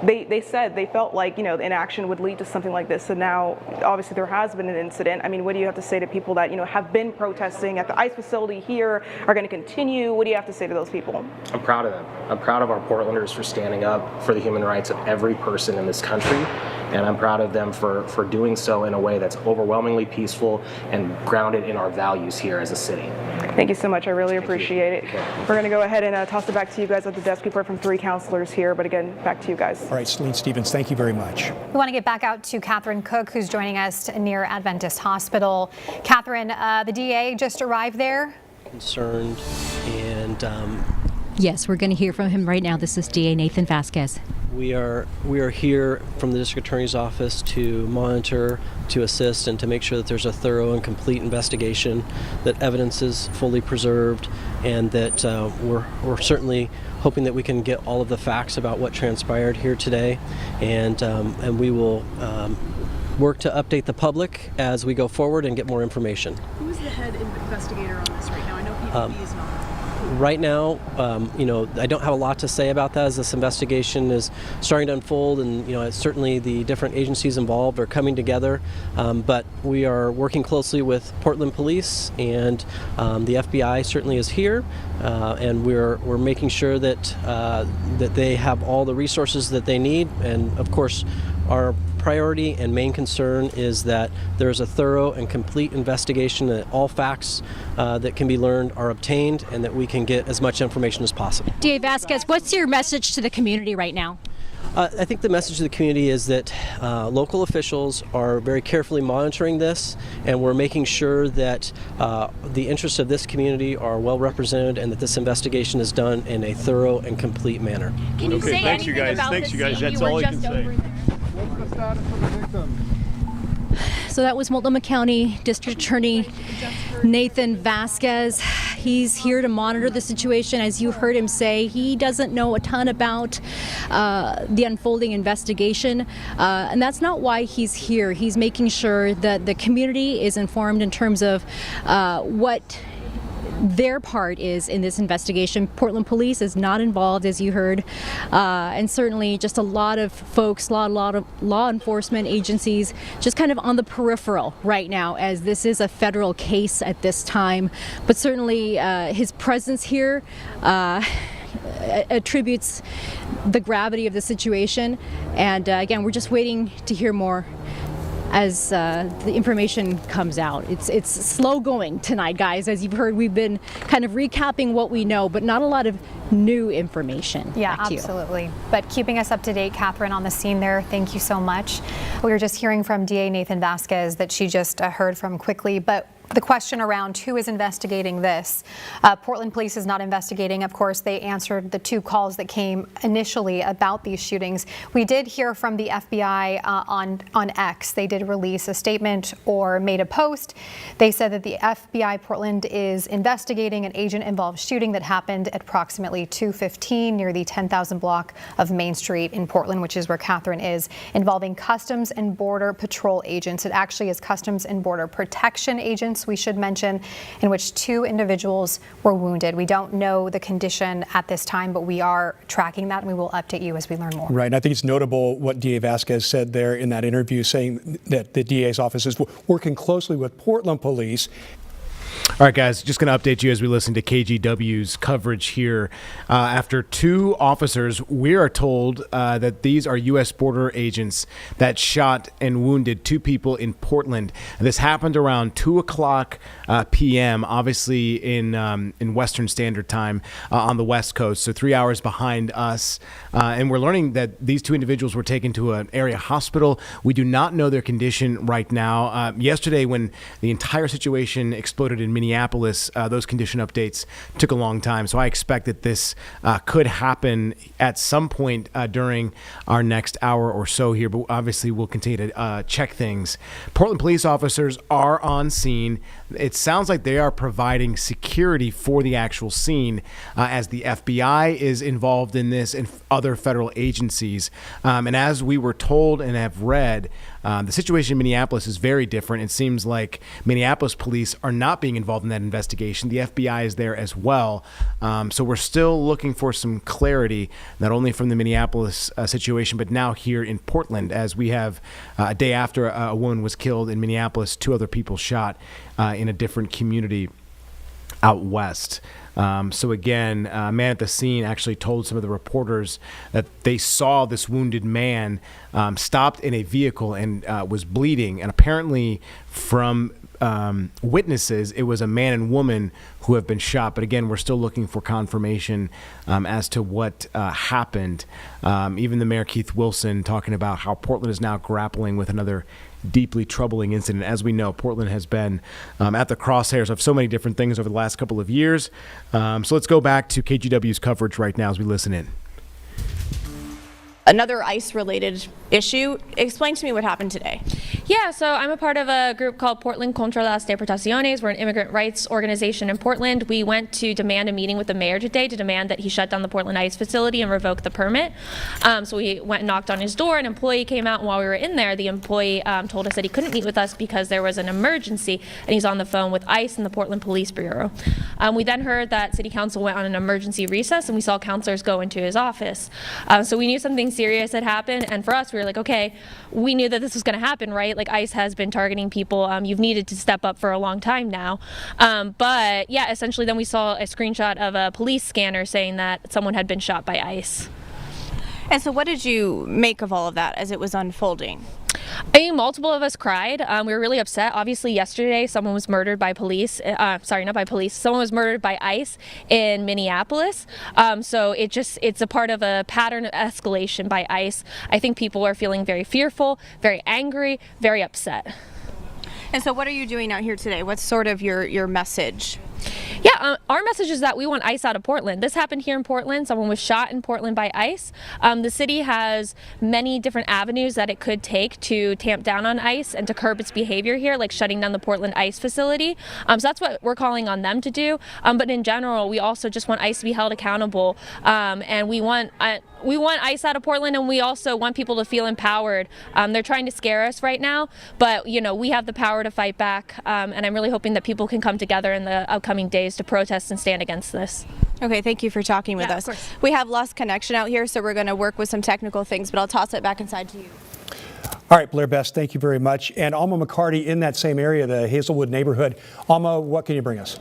they said they felt like, inaction would lead to something like this, and now obviously there has been an incident. I mean, what do you have to say to people that, have been protesting at the ICE facility here, are going to continue? What do you have to say to those people? I'm proud of them. I'm proud of our Portlanders for standing up for the human rights of every person in this country, and I'm proud of them for doing so in a way that's overwhelmingly peaceful and grounded in our values here as a city. Thank you so much. I really appreciate it. We're going to go ahead and toss it back to you guys at the desk. We've heard from 3 councilors here, but again, back to you guys. All right, Celine Stevens, thank you very much. We want to get back out to Catherine Cook, who's joining us near Adventist Hospital. Catherine, the DA just arrived there. Concerned and yes, we're going to hear from him right now. This is DA Nathan Vasquez. We are here from the District Attorney's Office to monitor, to assist, and to make sure that there's a thorough and complete investigation, that evidence is fully preserved, and that we're certainly hoping that we can get all of the facts about what transpired here today, and we will work to update the public as we go forward and get more information. Who is the head investigator on this right now? I know PPP is not. Right now, I don't have a lot to say about that as this investigation is starting to unfold, and certainly the different agencies involved are coming together. But we are working closely with Portland Police, and the FBI certainly is here, and we're making sure that that they have all the resources that they need. And of course, our priority and main concern is that there is a thorough and complete investigation, that all facts that can be learned are obtained, and that we can get as much information as possible. DA Vasquez, what's your message to the community right now? I think the message to the community is that local officials are very carefully monitoring this, and we're making sure that the interests of this community are well represented, and that this investigation is done in a thorough and complete manner. Can you say thanks, anything you guys. about Thanks, the you guys. scene? That's You were all I just can say. over there. What's the status of the victims? So that was Multnomah County District Attorney Nathan Vasquez. He's here to monitor the situation. As you heard him say, he doesn't know a ton about the unfolding investigation, and that's not why he's here. He's making sure that the community is informed in terms of what their part is in this investigation. Portland Police is not involved, as you heard, and certainly just a lot of folks, a lot of law enforcement agencies just kind of on the peripheral right now, as this is a federal case at this time. But certainly his presence here attributes the gravity of the situation, and again, we're just waiting to hear more as the information comes out. It's slow going tonight, guys. As you've heard, we've been kind of recapping what we know, but not a lot of new information. Yeah, absolutely. But keeping us up to date, Catherine, on the scene there, thank you so much. We were just hearing from DA Nathan Vasquez that she just heard from quickly, but the question around who is investigating this. Portland Police is not investigating. Of course, they answered the 2 calls that came initially about these shootings. We did hear from the FBI on X. They did release a statement or made a post. They said that the FBI Portland is investigating an agent-involved shooting that happened at approximately 2:15 near the 10,000 block of Main Street in Portland, which is where Catherine is, involving Customs and Border Patrol agents. It actually is Customs and Border Protection agents, we should mention, in which 2 individuals were wounded. We don't know the condition at this time, but we are tracking that, and we will update you as we learn more. Right, and I think it's notable what DA Vasquez said there in that interview, saying that the DA's office is working closely with Portland Police. All right, guys, just going to update you as we listen to KGW's coverage here. After 2 officers, we are told that these are U.S. border agents that shot and wounded 2 people in Portland. This happened around 2 o'clock p.m., obviously in Western Standard Time on the West Coast, so 3 hours behind us. And we're learning that these 2 individuals were taken to an area hospital. We do not know their condition right now. Yesterday, when the entire situation exploded in Minneapolis, those condition updates took a long time. So I expect that this could happen at some point during our next hour or so here, but obviously we'll continue to check things. Portland police officers are on scene. It sounds like they are providing security for the actual scene as the FBI is involved in this and other federal agencies. And as we were told and have read, the situation in Minneapolis is very different. It seems like Minneapolis police are not being involved in that investigation. The FBI is there as well. So we're still looking for some clarity, not only from the Minneapolis situation, but now here in Portland, as we have a day after a woman was killed in Minneapolis, 2 other people shot in a different community out west. So again, a man at the scene actually told some of the reporters that they saw this wounded man stopped in a vehicle and was bleeding. And apparently from witnesses, it was a man and woman who have been shot. But again, we're still looking for confirmation as to what happened. Even the mayor, Keith Wilson, talking about how Portland is now grappling with another deeply troubling incident. As we know, Portland has been at the crosshairs of so many different things over the last couple of years. So let's go back to KGW's coverage right now as we listen in. Another ICE-related issue. Explain to me what happened today. Yeah, so I'm a part of a group called Portland Contra las Deportaciones. We're an immigrant rights organization in Portland. We went to demand a meeting with the mayor today to demand that he shut down the Portland ICE facility and revoke the permit. So we went and knocked on his door. An employee came out, and while we were in there, the employee told us that he couldn't meet with us because there was an emergency, and he's on the phone with ICE and the Portland Police Bureau. We then heard that City Council went on an emergency recess, and we saw counselors go into his office. So we knew something serious had happened, and for us, we were like, okay, we knew that this was going to happen, right? Like, ICE has been targeting people. You've needed to step up for a long time now. But yeah, essentially then we saw a screenshot of a police scanner saying that someone had been shot by ICE. And so what did you make of all of that as it was unfolding? I mean, multiple of us cried. We were really upset. Obviously, yesterday, someone was murdered by police. Sorry, not by police. Someone was murdered by ICE in Minneapolis. So it's a part of a pattern of escalation by ICE. I think people are feeling very fearful, very angry, very upset. And so what are you doing out here today? What's sort of your message? Yeah, our message is that we want ICE out of Portland. This happened here in Portland. Someone was shot in Portland by ICE. The city has many different avenues that it could take to tamp down on ICE and to curb its behavior here, like shutting down the Portland ICE facility. So that's what we're calling on them to do. But in general, we also just want ICE to be held accountable. And we want ICE out of Portland, and we also want people to feel empowered. They're trying to scare us right now, but we have the power to fight back. And I'm really hoping that people can come together in the upcoming days to protest and stand against this. Okay, thank you for talking with us. We have lost connection out here, so we're going to work with some technical things, but I'll toss it back inside to you. All right, Blair Best, thank you very much. And Alma McCarty in that same area, the Hazelwood neighborhood. Alma, what can you bring us?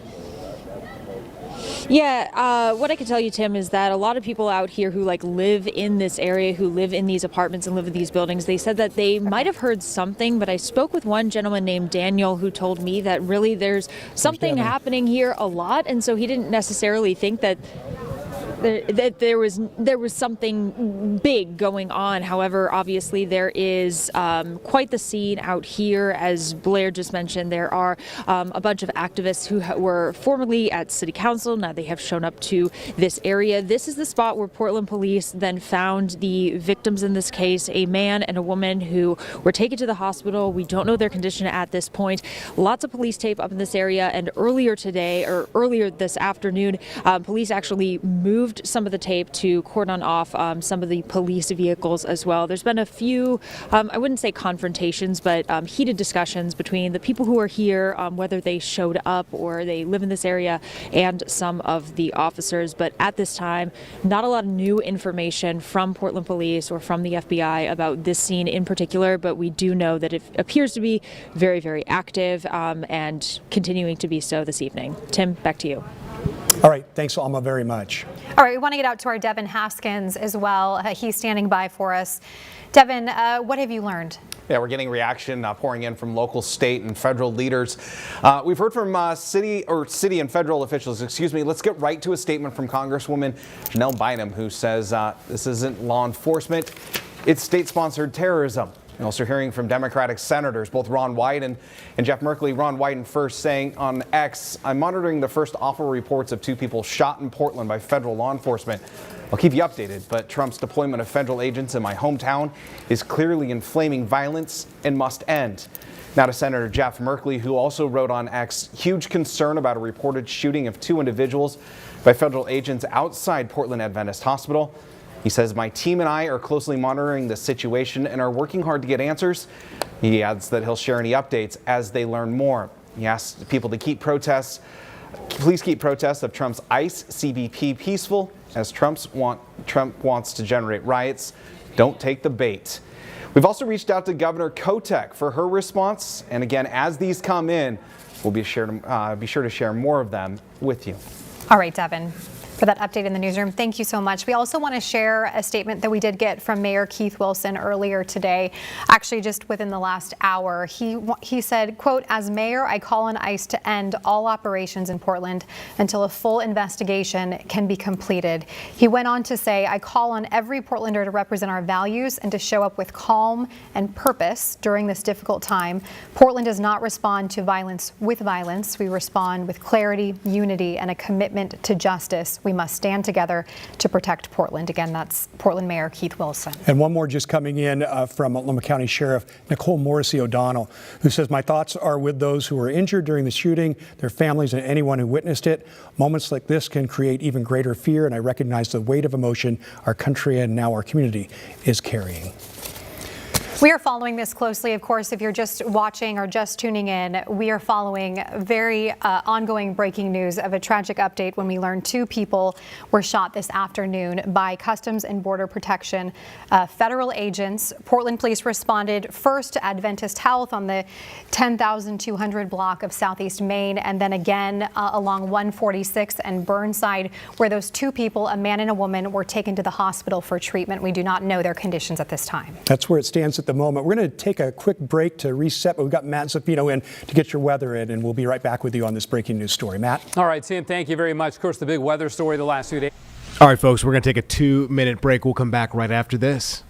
Yeah, what I can tell you, Tim, is that a lot of people out here who live in this area, who live in these apartments and live in these buildings, they said that they might have heard something, but I spoke with one gentleman named Daniel who told me that really there's something happening here a lot, and so he didn't necessarily think that there was something big going on. However, obviously there is quite the scene out here. As Blair just mentioned, there are a bunch of activists who were formerly at City Council. Now they have shown up to this area. This is the spot where Portland police then found the victims in this case, a man and a woman who were taken to the hospital. We don't know their condition at this point. Lots of police tape up in this area, and earlier this afternoon, police actually moved some of the tape to cordon off some of the police vehicles as well. There's been a few, I wouldn't say confrontations, but heated discussions between the people who are here, whether they showed up or they live in this area, and some of the officers. But at this time, not a lot of new information from Portland Police or from the FBI about this scene in particular, but we do know that it appears to be very, very active and continuing to be so this evening. Tim, back to you. All right, thanks, Alma, very much. All right, we want to get out to our Devin Haskins as well. He's standing by for us. Devin, what have you learned? Yeah, we're getting reaction pouring in from local, state, and federal leaders. We've heard from city and federal officials. Excuse me. Let's get right to a statement from Congresswoman Janelle Bynum, who says this isn't law enforcement; it's state-sponsored terrorism. And also hearing from Democratic senators, both Ron Wyden and Jeff Merkley. Ron Wyden first saying on X, "I'm monitoring the first awful reports of 2 people shot in Portland by federal law enforcement. I'll keep you updated, but Trump's deployment of federal agents in my hometown is clearly inflaming violence and must end." Now to Senator Jeff Merkley, who also wrote on X, huge concern about a reported shooting of 2 individuals by federal agents outside Portland Adventist Hospital. He says, "My team and I are closely monitoring the situation and are working hard to get answers." He adds that he'll share any updates as they learn more. He asks people to please keep protests of Trump's ICE CBP peaceful, as Trump wants to generate riots. Don't take the bait. We've also reached out to Governor Kotek for her response. And again, as these come in, we'll be sure to share more of them with you. All right, Devin, for that update in the newsroom. Thank you so much. We also want to share a statement that we did get from Mayor Keith Wilson earlier today, actually just within the last hour. He said, quote, "As mayor, I call on ICE to end all operations in Portland until a full investigation can be completed." He went on to say, "I call on every Portlander to represent our values and to show up with calm and purpose during this difficult time. Portland does not respond to violence with violence. We respond with clarity, unity, and a commitment to justice. We must stand together to protect Portland. Again, that's Portland Mayor Keith Wilson. And one more just coming in from Multnomah County Sheriff Nicole Morrissey O'Donnell, who says, "My thoughts are with those who were injured during the shooting, their families, and anyone who witnessed it. Moments like this can create even greater fear, and I recognize the weight of emotion our country and now our community is carrying." We are following this closely. Of course, if you're just watching or just tuning in, we are following very ongoing breaking news of a tragic update when we learned 2 people were shot this afternoon by Customs and Border Protection federal agents. Portland police responded first to Adventist Health on the 10,200 block of Southeast Main, and then again along 146 and Burnside, where those 2 people, a man and a woman, were taken to the hospital for treatment. We do not know their conditions at this time. That's where it stands at the moment. We're going to take a quick break to reset, but we've got Matt Zappino in to get your weather in, and we'll be right back with you on this breaking news story. Matt? All right, Sam, thank you very much. Of course, the big weather story the last 2 days. All right, folks, we're going to take a 2-minute break. We'll come back right after this.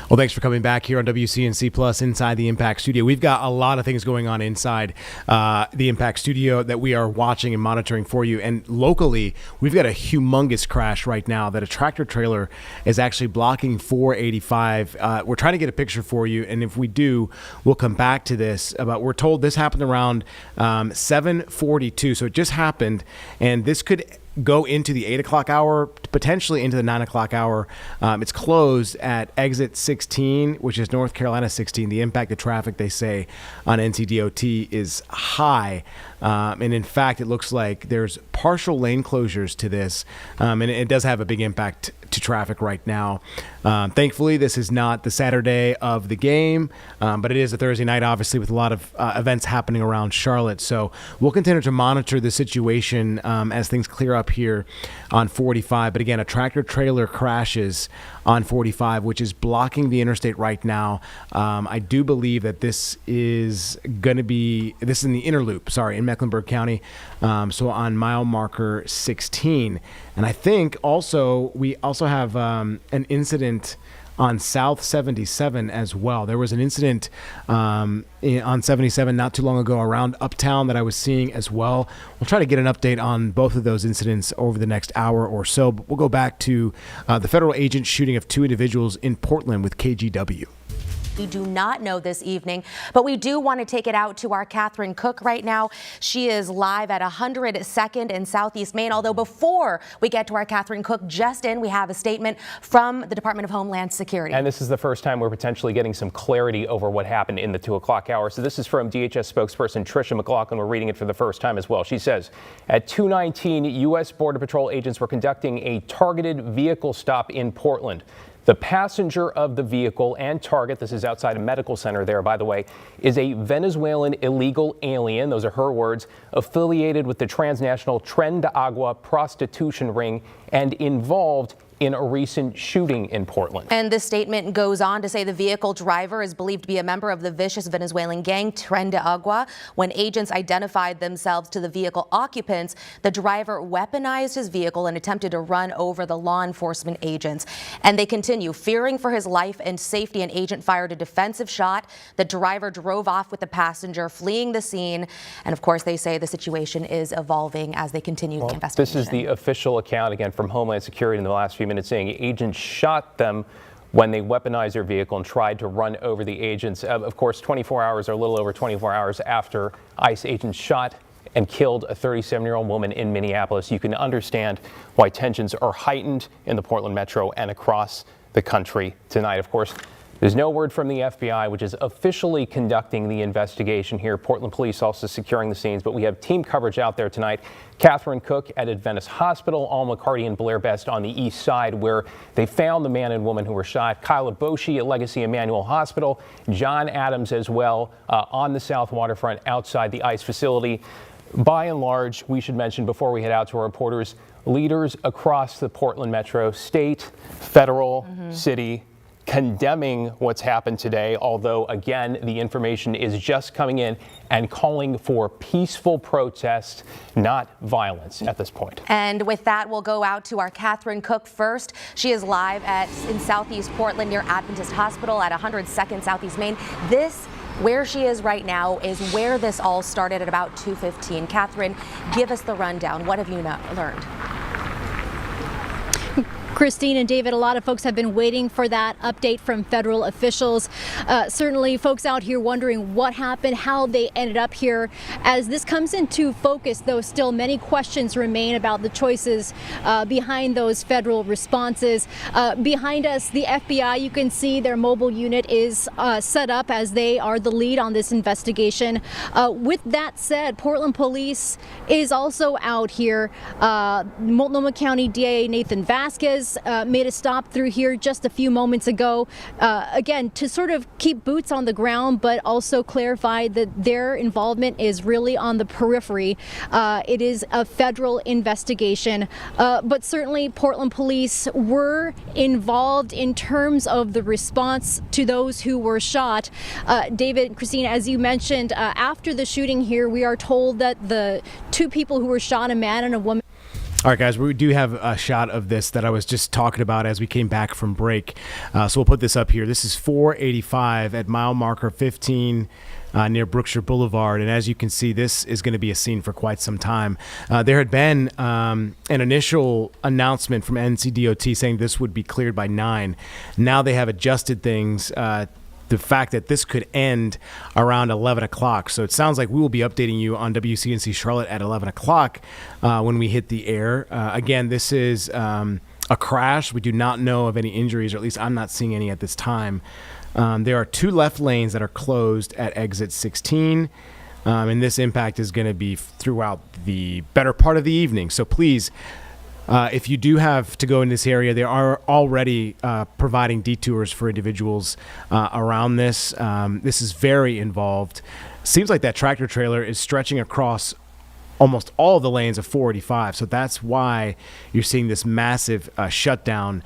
Well, thanks for coming back here on WCNC Plus inside the Impact Studio. We've got a lot of things going on inside the Impact Studio that we are watching and monitoring for you. And locally, we've got a humongous crash right now that a tractor trailer is actually blocking 485. We're trying to get a picture for you, and if we do, we'll come back to this. But we're told this happened around 7:42, so it just happened, and this could go into the 8 o'clock hour, potentially into the 9 o'clock hour. It's closed at exit 16, which is North Carolina 16. The impact of traffic, they say, on NCDOT is high. And in fact, it looks like there's partial lane closures to this. And it does have a big impact to traffic right now. Thankfully, this is not the Saturday of the game, but it is a Thursday night, obviously, with a lot of events happening around Charlotte. So we'll continue to monitor the situation as things clear up here on 45. But again, a tractor trailer crashes on 45, which is blocking the interstate right now. I do believe that this is going to be, this is in the inner loop, in Mecklenburg County. So on mile marker 16. And I think also, we also have an incident on South 77 as well. There was an incident on 77 not too long ago around Uptown that I was seeing as well. We'll try to get an update on both of those incidents over the next hour or so. But we'll go back to the federal agent shooting of 2 individuals in Portland with KGW. We do not know this evening, but we do want to take it out to our Catherine Cook right now. She is live at 102nd in Southeast Maine, although before we get to our Catherine Cook, just in, we have a statement from the Department of Homeland Security. And this is the first time we're potentially getting some clarity over what happened in the 2 o'clock hour. So this is from DHS spokesperson Tricia McLaughlin. We're reading it for the first time as well. She says, at 2:19, U.S. Border Patrol agents were conducting a targeted vehicle stop in Portland. The passenger of the vehicle and target, this is outside a medical center there, by the way, is a Venezuelan illegal alien, those are her words, affiliated with the transnational Tren de Agua prostitution ring and involved in a recent shooting in Portland. And this statement goes on to say the vehicle driver is believed to be a member of the vicious Venezuelan gang Tren de Agua. When agents identified themselves to the vehicle occupants, the driver weaponized his vehicle and attempted to run over the law enforcement agents. And they continue, fearing for his life and safety, an agent fired a defensive shot. The driver drove off with the passenger, fleeing the scene. And of course, they say the situation is evolving as they continue the investigation. This is the official account, again, from Homeland Security in the last few minutes, saying agents shot them when they weaponized their vehicle and tried to run over the agents. Of course, 24 hours or a little over 24 hours after ICE agents shot and killed a 37-year-old woman in Minneapolis. You can understand why tensions are heightened in the Portland metro and across the country tonight. Of course, there's no word from the FBI, which is officially conducting the investigation here. Portland police also securing the scenes, but we have team coverage out there tonight. Catherine Cook at Adventist Hospital, Alma McCarty and Blair Best on the east side, where they found the man and woman who were shot. Kyla Boshi at Legacy Emmanuel Hospital, John Adams as well on the south waterfront outside the ICE facility. By and large, we should mention before we head out to our reporters, leaders across the Portland metro, state, federal, city, condemning what's happened today, although again the information is just coming in, and calling for peaceful protest, not violence at this point. And with that, we'll go out to our Catherine Cook first. She is live in Southeast Portland near Adventist Hospital at 102nd Southeast Maine. This, where she is right now, is where this all started at about 2:15. Catherine, give us the rundown. What have you learned? Christine and David, a lot of folks have been waiting for that update from federal officials. Certainly folks out here wondering what happened, how they ended up here. As this comes into focus, though, still many questions remain about the choices behind those federal responses. Behind us, the FBI, you can see their mobile unit is set up as they are the lead on this investigation. With that said, Portland Police is also out here. Multnomah County DA Nathan Vasquez made a stop through here just a few moments ago, again, to sort of keep boots on the ground, but also clarify that their involvement is really on the periphery. It is a federal investigation, but certainly Portland police were involved in terms of the response to those who were shot. David, Christine, as you mentioned, after the shooting here, we are told that the two people who were shot, a man and a woman. All right, guys, we do have a shot of this that I was just talking about as we came back from break. So we'll put this up here. This is 485 at mile marker 15 near Brookshire Boulevard. And as you can see, this is going to be a scene for quite some time. There had been an initial announcement from NCDOT saying this would be cleared by 9. Now they have adjusted things the fact that this could end around 11 o'clock. So it sounds like we will be updating you on WCNC Charlotte at 11 o'clock when we hit the air. Again, this is a crash. We do not know of any injuries, or at least I'm not seeing any at this time. There are 2 left lanes that are closed at exit 16. And this impact is going to be throughout the better part of the evening. So please, if you do have to go in this area, they are already providing detours for individuals around this. This is very involved. Seems like that tractor trailer is stretching across almost all of the lanes of 485. So that's why you're seeing this massive shutdown.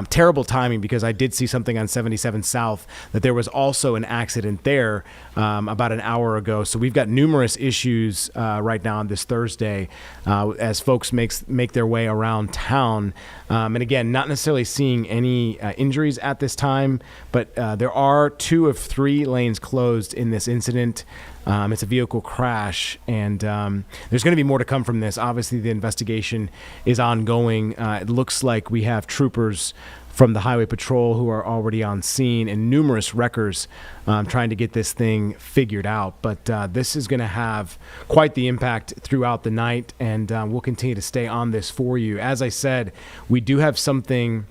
Terrible timing, because I did see something on 77 South that there was also an accident there about an hour ago. So we've got numerous issues right now on this Thursday as folks make their way around town. And again, not necessarily seeing any injuries at this time, but there are 2 of 3 lanes closed in this incident. It's a vehicle crash, and there's going to be more to come from this. Obviously, the investigation is ongoing. It looks like we have troopers from the Highway Patrol who are already on scene and numerous wreckers trying to get this thing figured out. But this is going to have quite the impact throughout the night, and we'll continue to stay on this for you. As I said, we do have something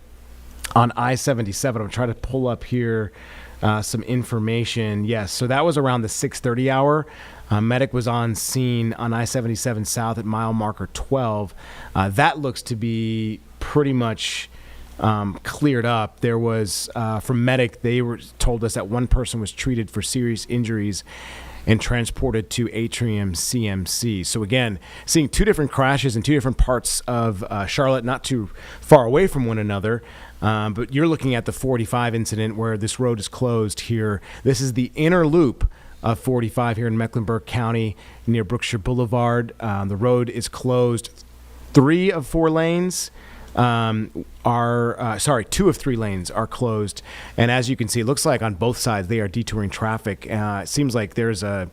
on I-77. I'm trying to pull up here some information. Yes, so that was around the 6:30 hour. Medic was on scene on I-77 South at mile marker 12. That looks to be pretty much cleared up. There was, from Medic, they told us that one person was treated for serious injuries and transported to Atrium CMC. So again, seeing two different crashes in two different parts of Charlotte, not too far away from one another. But you're looking at the 45 incident where this road is closed here. This is the inner loop of 45 here in Mecklenburg County near Brookshire Boulevard. The road is closed. 3 of 4 lanes two of 3 lanes are closed. And as you can see, it looks like on both sides they are detouring traffic. It seems like there's a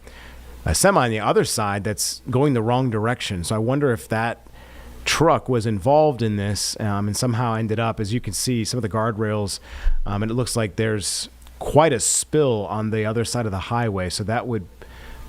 semi on the other side that's going the wrong direction. So I wonder if that truck was involved in this and somehow ended up, as you can see, some of the guardrails, and it looks like there's quite a spill on the other side of the highway. So that would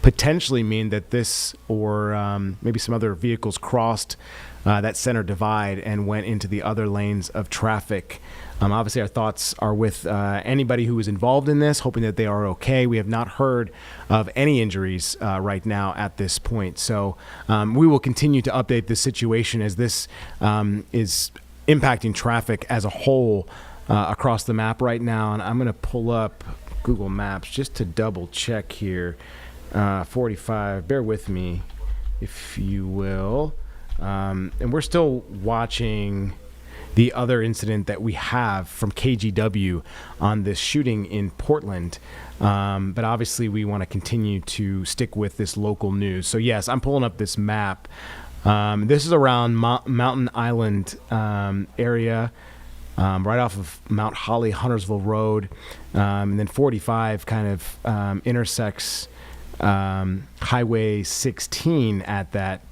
potentially mean that this or maybe some other vehicles crossed that center divide and went into the other lanes of traffic. Obviously, our thoughts are with anybody who is involved in this, hoping that they are okay. We have not heard of any injuries right now at this point. So we will continue to update this situation as this is impacting traffic as a whole across the map right now. And I'm going to pull up Google Maps just to double check here. 45, bear with me, if you will. And we're still watching the other incident that we have from KGW on this shooting in Portland. But obviously we want to continue to stick with this local news. So yes, I'm pulling up this map. This is around Mountain Island area, right off of Mount Holly, Huntersville Road. And then 45 kind of intersects Highway 16 at that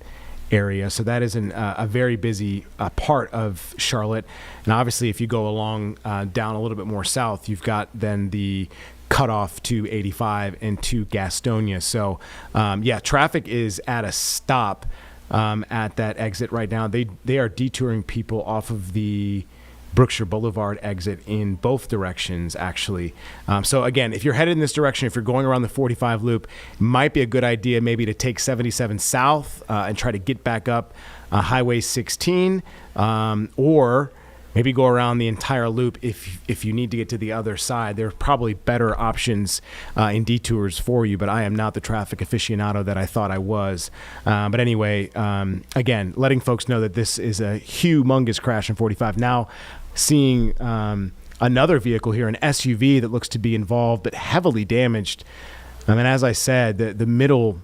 area. So that is a very busy part of Charlotte. And obviously, if you go along down a little bit more south, you've got then the cutoff to 85 and to Gastonia. So yeah, traffic is at a stop at that exit right now. They are detouring people off of the Brookshire Boulevard exit in both directions, actually. So again, if you're headed in this direction, if you're going around the 45 loop, it might be a good idea maybe to take 77 south and try to get back up Highway 16, or maybe go around the entire loop if you need to get to the other side. There are probably better options in detours for you, but I am not the traffic aficionado that I thought I was. But anyway, again, letting folks know that this is a humongous crash in 45. Now, seeing another vehicle here, an SUV that looks to be involved but heavily damaged. I mean, as I said, the middle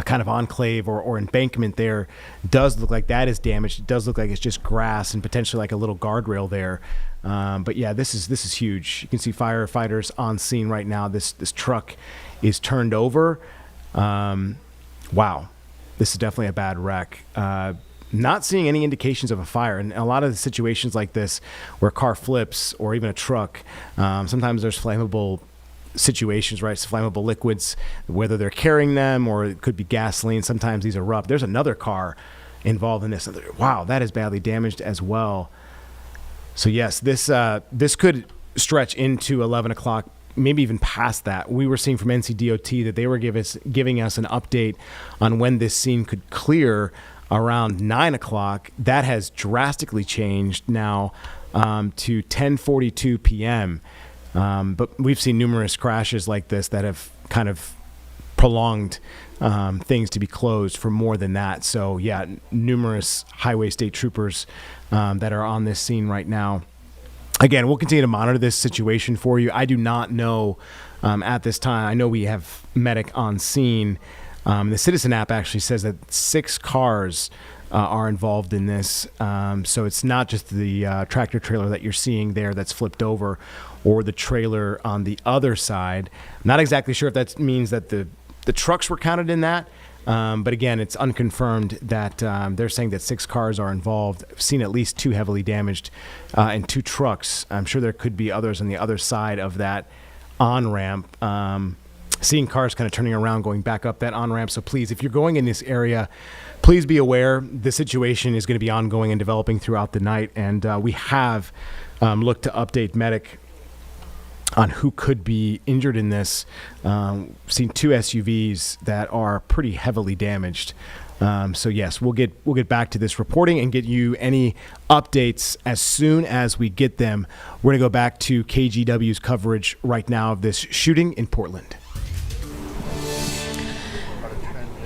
kind of enclave or embankment there does look like that is damaged. It does look like it's just grass and potentially like a little guardrail there. But yeah, this is huge. You can see firefighters on scene right now. This truck is turned over. Wow, this is definitely a bad wreck. Not seeing any indications of a fire. And a lot of the situations like this where a car flips or even a truck, sometimes there's flammable situations, right? It's flammable liquids, whether they're carrying them or it could be gasoline. Sometimes these erupt. There's another car involved in this. Wow, that is badly damaged as well. So yes, this could stretch into 11 o'clock, maybe even past that. We were seeing from NCDOT that they were giving us an update on when this scene could clear around 9 o'clock. That has drastically changed now to 10:42 p.m. But we've seen numerous crashes like this that have kind of prolonged things to be closed for more than that. So yeah, numerous highway state troopers that are on this scene right now. Again, we'll continue to monitor this situation for you. I do not know at this time. I know we have medic on scene. The Citizen app actually says that 6 cars are involved in this. So it's not just the tractor trailer that you're seeing there that's flipped over or the trailer on the other side. Not exactly sure if that means that the the trucks were counted in that. But again, it's unconfirmed that they're saying that 6 cars are involved. I've seen at least 2 heavily damaged and 2 trucks. I'm sure there could be others on the other side of that on-ramp. Seeing cars kind of turning around, going back up that on-ramp. So please, if you're going in this area, please be aware the situation is going to be ongoing and developing throughout the night. And we have looked to update medic on who could be injured in this. Seen 2 SUVs that are pretty heavily damaged. So yes, we'll get back to this reporting and get you any updates as soon as we get them. We're going to go back to KGW's coverage right now of this shooting in Portland.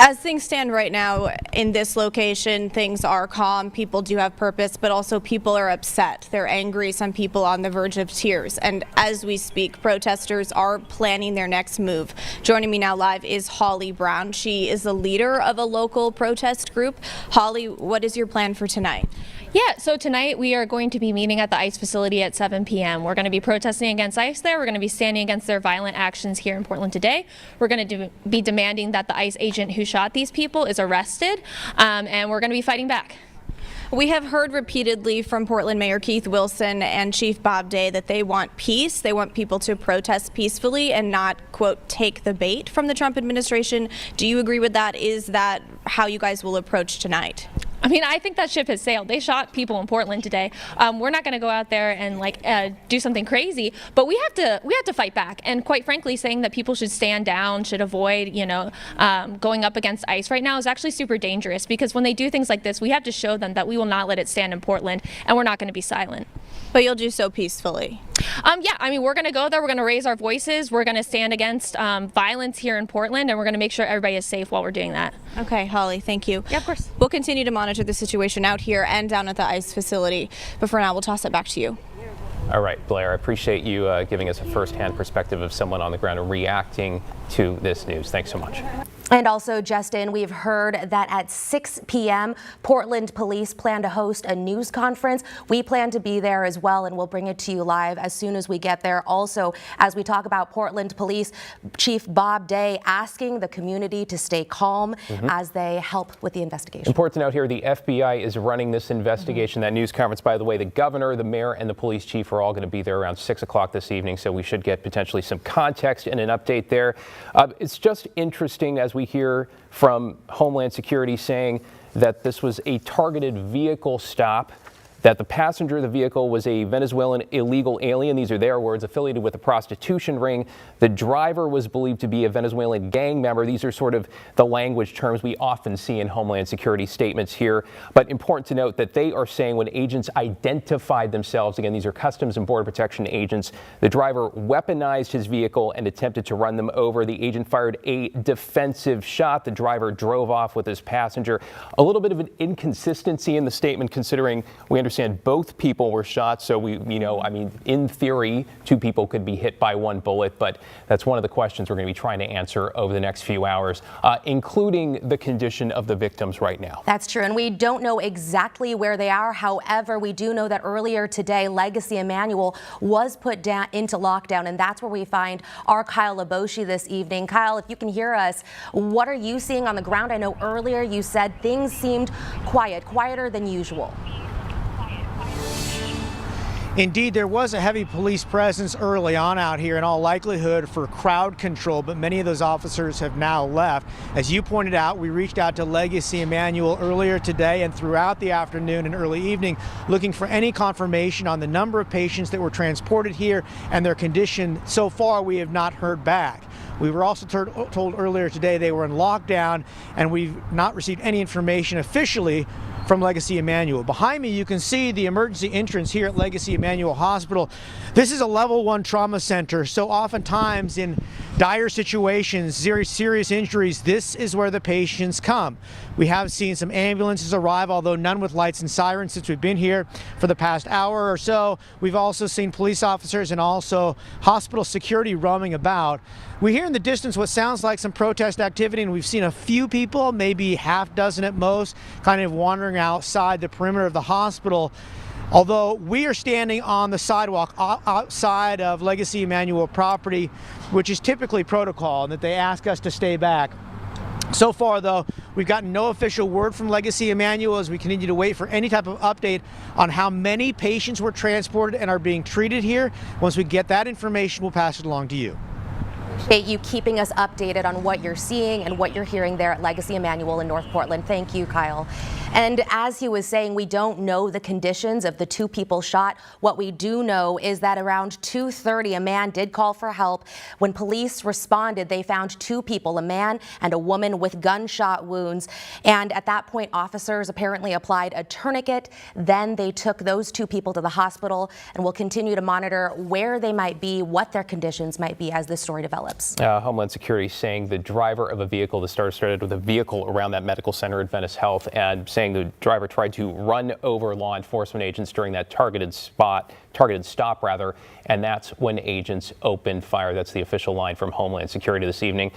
As things stand right now in this location, things are calm. People do have purpose, but also people are upset. They're angry. Some people on the verge of tears. And as we speak, protesters are planning their next move. Joining me now live is Holly Brown. She is the leader of a local protest group. Holly, what is your plan for tonight? Yeah, so tonight we are going to be meeting at the ICE facility at 7 p.m. We're going to be protesting against ICE there. We're going to be standing against their violent actions here in Portland today. We're going to be demanding that the ICE agent who shot these people is arrested, and we're going to be fighting back. We have heard repeatedly from Portland Mayor Keith Wilson and Chief Bob Day that they want peace. They want people to protest peacefully and not, quote, take the bait from the Trump administration. Do you agree with that? Is that how you guys will approach tonight? I mean, I think that ship has sailed. They shot people in Portland today. We're not going to go out there and do something crazy, but we have to fight back. And quite frankly, saying that people should stand down, should avoid, going up against ICE right now is actually super dangerous, because when they do things like this, we have to show them that we will not let it stand in Portland, and we're not going to be silent. But you'll do so peacefully. Yeah, I mean, we're going to go there. We're going to raise our voices. We're going to stand against violence here in Portland, and we're going to make sure everybody is safe while we're doing that. Okay, Holly, thank you. Yeah, of course. We'll continue to monitor the situation out here and down at the ICE facility. But for now, we'll toss it back to you. All right, Blair, I appreciate you giving us a firsthand perspective of someone on the ground and reacting to this news. Thanks so much. And also, Justin, we've heard that at 6 p.m., Portland police plan to host a news conference. We plan to be there as well, and we'll bring it to you live as soon as we get there. Also, as we talk about Portland Police, Chief Bob Day asking the community to stay calm as they help with the investigation. Important to note here, the FBI is running this investigation. That news conference, by the way, the governor, the mayor, and the police chief are all going to be there around 6 o'clock this evening, so we should get potentially some context and an update there. It's just interesting as we hear from Homeland Security saying that this was a targeted vehicle stop, that the passenger of the vehicle was a Venezuelan illegal alien. These are their words, affiliated with a prostitution ring. The driver was believed to be a Venezuelan gang member. These are sort of the language terms we often see in Homeland Security statements here. But important to note that they are saying when agents identified themselves, again, these are Customs and Border Protection agents, the driver weaponized his vehicle and attempted to run them over. The agent fired a defensive shot. The driver drove off with his passenger. A little bit of an inconsistency in the statement, considering we understand both people were shot. So in theory, 2 people could be hit by 1 bullet, but that's one of the questions we're going to be trying to answer over the next few hours, including the condition of the victims right now. That's true, and we don't know exactly where they are. However, we do know that earlier today, Legacy Emanuel was put down into lockdown, and that's where we find our Kyle Laboshi this evening. Kyle, if you can hear us, what are you seeing on the ground? I know earlier you said things seemed quieter than usual. Indeed, there was a heavy police presence early on out here, in all likelihood for crowd control, but many of those officers have now left. As you pointed out, we reached out to Legacy Emanuel earlier today and throughout the afternoon and early evening, looking for any confirmation on the number of patients that were transported here and their condition. So far, we have not heard back. We were also told earlier today they were in lockdown, and we've not received any information officially from Legacy Emanuel. Behind me, you can see the emergency entrance here at Legacy Emanuel Hospital. This is a level 1 trauma center, so oftentimes in dire situations, very serious injuries, this is where the patients come. We have seen some ambulances arrive, although none with lights and sirens since we've been here for the past hour or so. We've also seen police officers and also hospital security roaming about. We hear in the distance what sounds like some protest activity, and we've seen a few people, maybe half dozen at most, kind of wandering outside the perimeter of the hospital. Although we are standing on the sidewalk outside of Legacy Emanuel property, which is typically protocol, and that they ask us to stay back. So far, though, we've gotten no official word from Legacy Emanuel as we continue to wait for any type of update on how many patients were transported and are being treated here. Once we get that information, we'll pass it along to you. Appreciate you keeping us updated on what you're seeing and what you're hearing there at Legacy Emanuel in North Portland. Thank you, Kyle. And as he was saying, we don't know the conditions of the two people shot. What we do know is that around 2:30, a man did call for help. When police responded, they found two people, a man and a woman with gunshot wounds. And at that point, officers apparently applied a tourniquet. Then they took those two people to the hospital, and we'll continue to monitor where they might be, what their conditions might be as this story develops. Homeland Security saying the driver of a vehicle, the start started with a vehicle around that medical center at Venice Health, and saying the driver tried to run over law enforcement agents during that targeted stop, and that's when agents opened fire. That's the official line from Homeland Security this evening.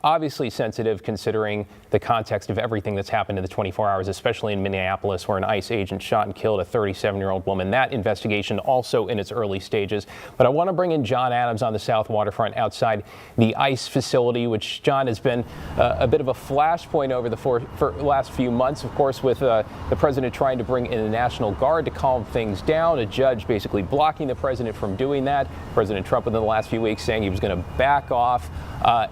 Obviously sensitive considering the context of everything that's happened in the 24 hours, especially in Minneapolis, where an ICE agent shot and killed a 37-year-old woman. That investigation also in its early stages. But I want to bring in John Adams on the South Waterfront outside the ICE facility, which, John, has been a bit of a flashpoint over the last few months, of course, with the president trying to bring in the National Guard to calm things down, a judge basically blocking the president from doing that. President Trump within the last few weeks saying he was going to back off,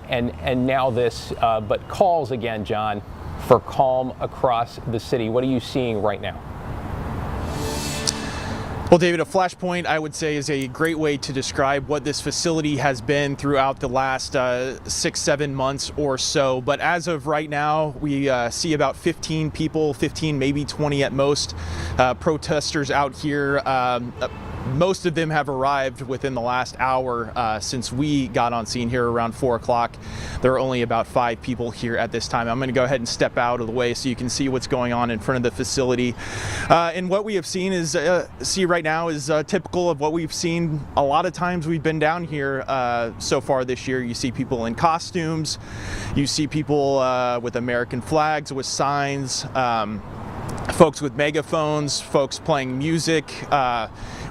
and now this, but calls again, John, for calm across the city. What are you seeing right now? Well, David, a flashpoint, I would say, is a great way to describe what this facility has been throughout the last 6-7 months or so. But as of right now, we see about 15 people, 15, maybe 20 at most, protesters out here. Most of them have arrived within the last hour since we got on scene here around 4 o'clock. There are only about 5 people here at this time. I'm going to go ahead and step out of the way so you can see what's going on in front of the facility. And what we have seen is right now is typical of what we've seen a lot of times we've been down here so far this year. You see people in costumes, you see people with American flags, with signs, folks with megaphones, folks playing music.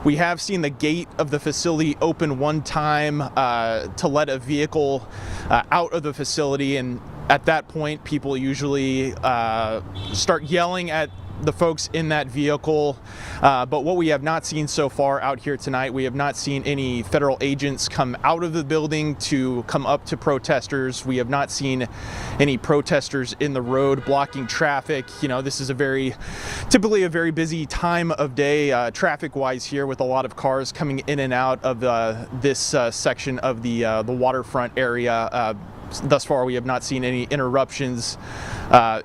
We have seen the gate of the facility open one time to let a vehicle out of the facility, and at that point people usually start yelling at the folks in that vehicle. But what we have not seen so far out here tonight, we have not seen any federal agents come out of the building to come up to protesters. We have not seen any protesters in the road blocking traffic. You know, this is typically a very busy time of day traffic-wise here, with a lot of cars coming in and out of this section of the waterfront area. Thus far, we have not seen any interruptions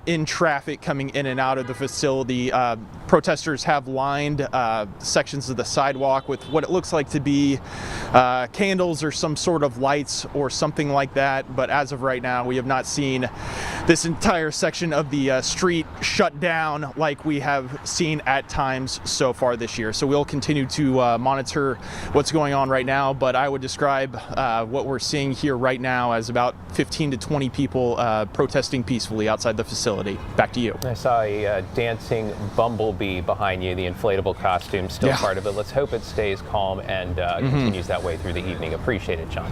in traffic coming in and out of the facility. Protesters have lined sections of the sidewalk with what it looks like to be candles or some sort of lights or something like that. But as of right now, we have not seen this entire section of the street shut down like we have seen at times so far this year. So we'll continue to monitor what's going on right now. But I would describe what we're seeing here right now as about 15 to 20 people protesting peacefully outside the facility. Back to you. I saw a dancing bumblebee behind you, the inflatable costume, still part of it. Let's hope it stays calm and continues that way through the evening. Appreciate it, John.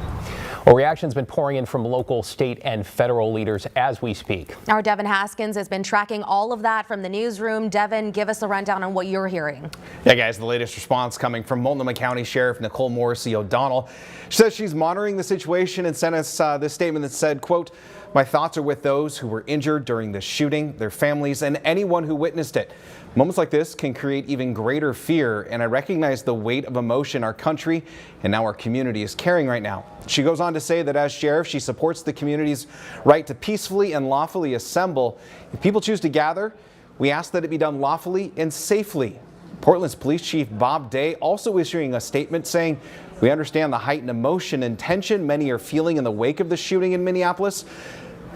Well, reactions been pouring in from local, state, and federal leaders as we speak. Our Devin Haskins has been tracking all of that from the newsroom. Devin, give us a rundown on what you're hearing. Yeah, guys, the latest response coming from Multnomah County Sheriff Nicole Morrissey O'Donnell. She says she's monitoring the situation and sent us this statement that said, quote, "My thoughts are with those who were injured during the shooting, their families, and anyone who witnessed it. Moments like this can create even greater fear, and I recognize the weight of emotion our country and now our community is carrying right now." She goes on to say that as sheriff, she supports the community's right to peacefully and lawfully assemble. If people choose to gather, we ask that it be done lawfully and safely. Portland's Police Chief Bob Day also issuing a statement saying, "We understand the heightened emotion and tension many are feeling in the wake of the shooting in Minneapolis,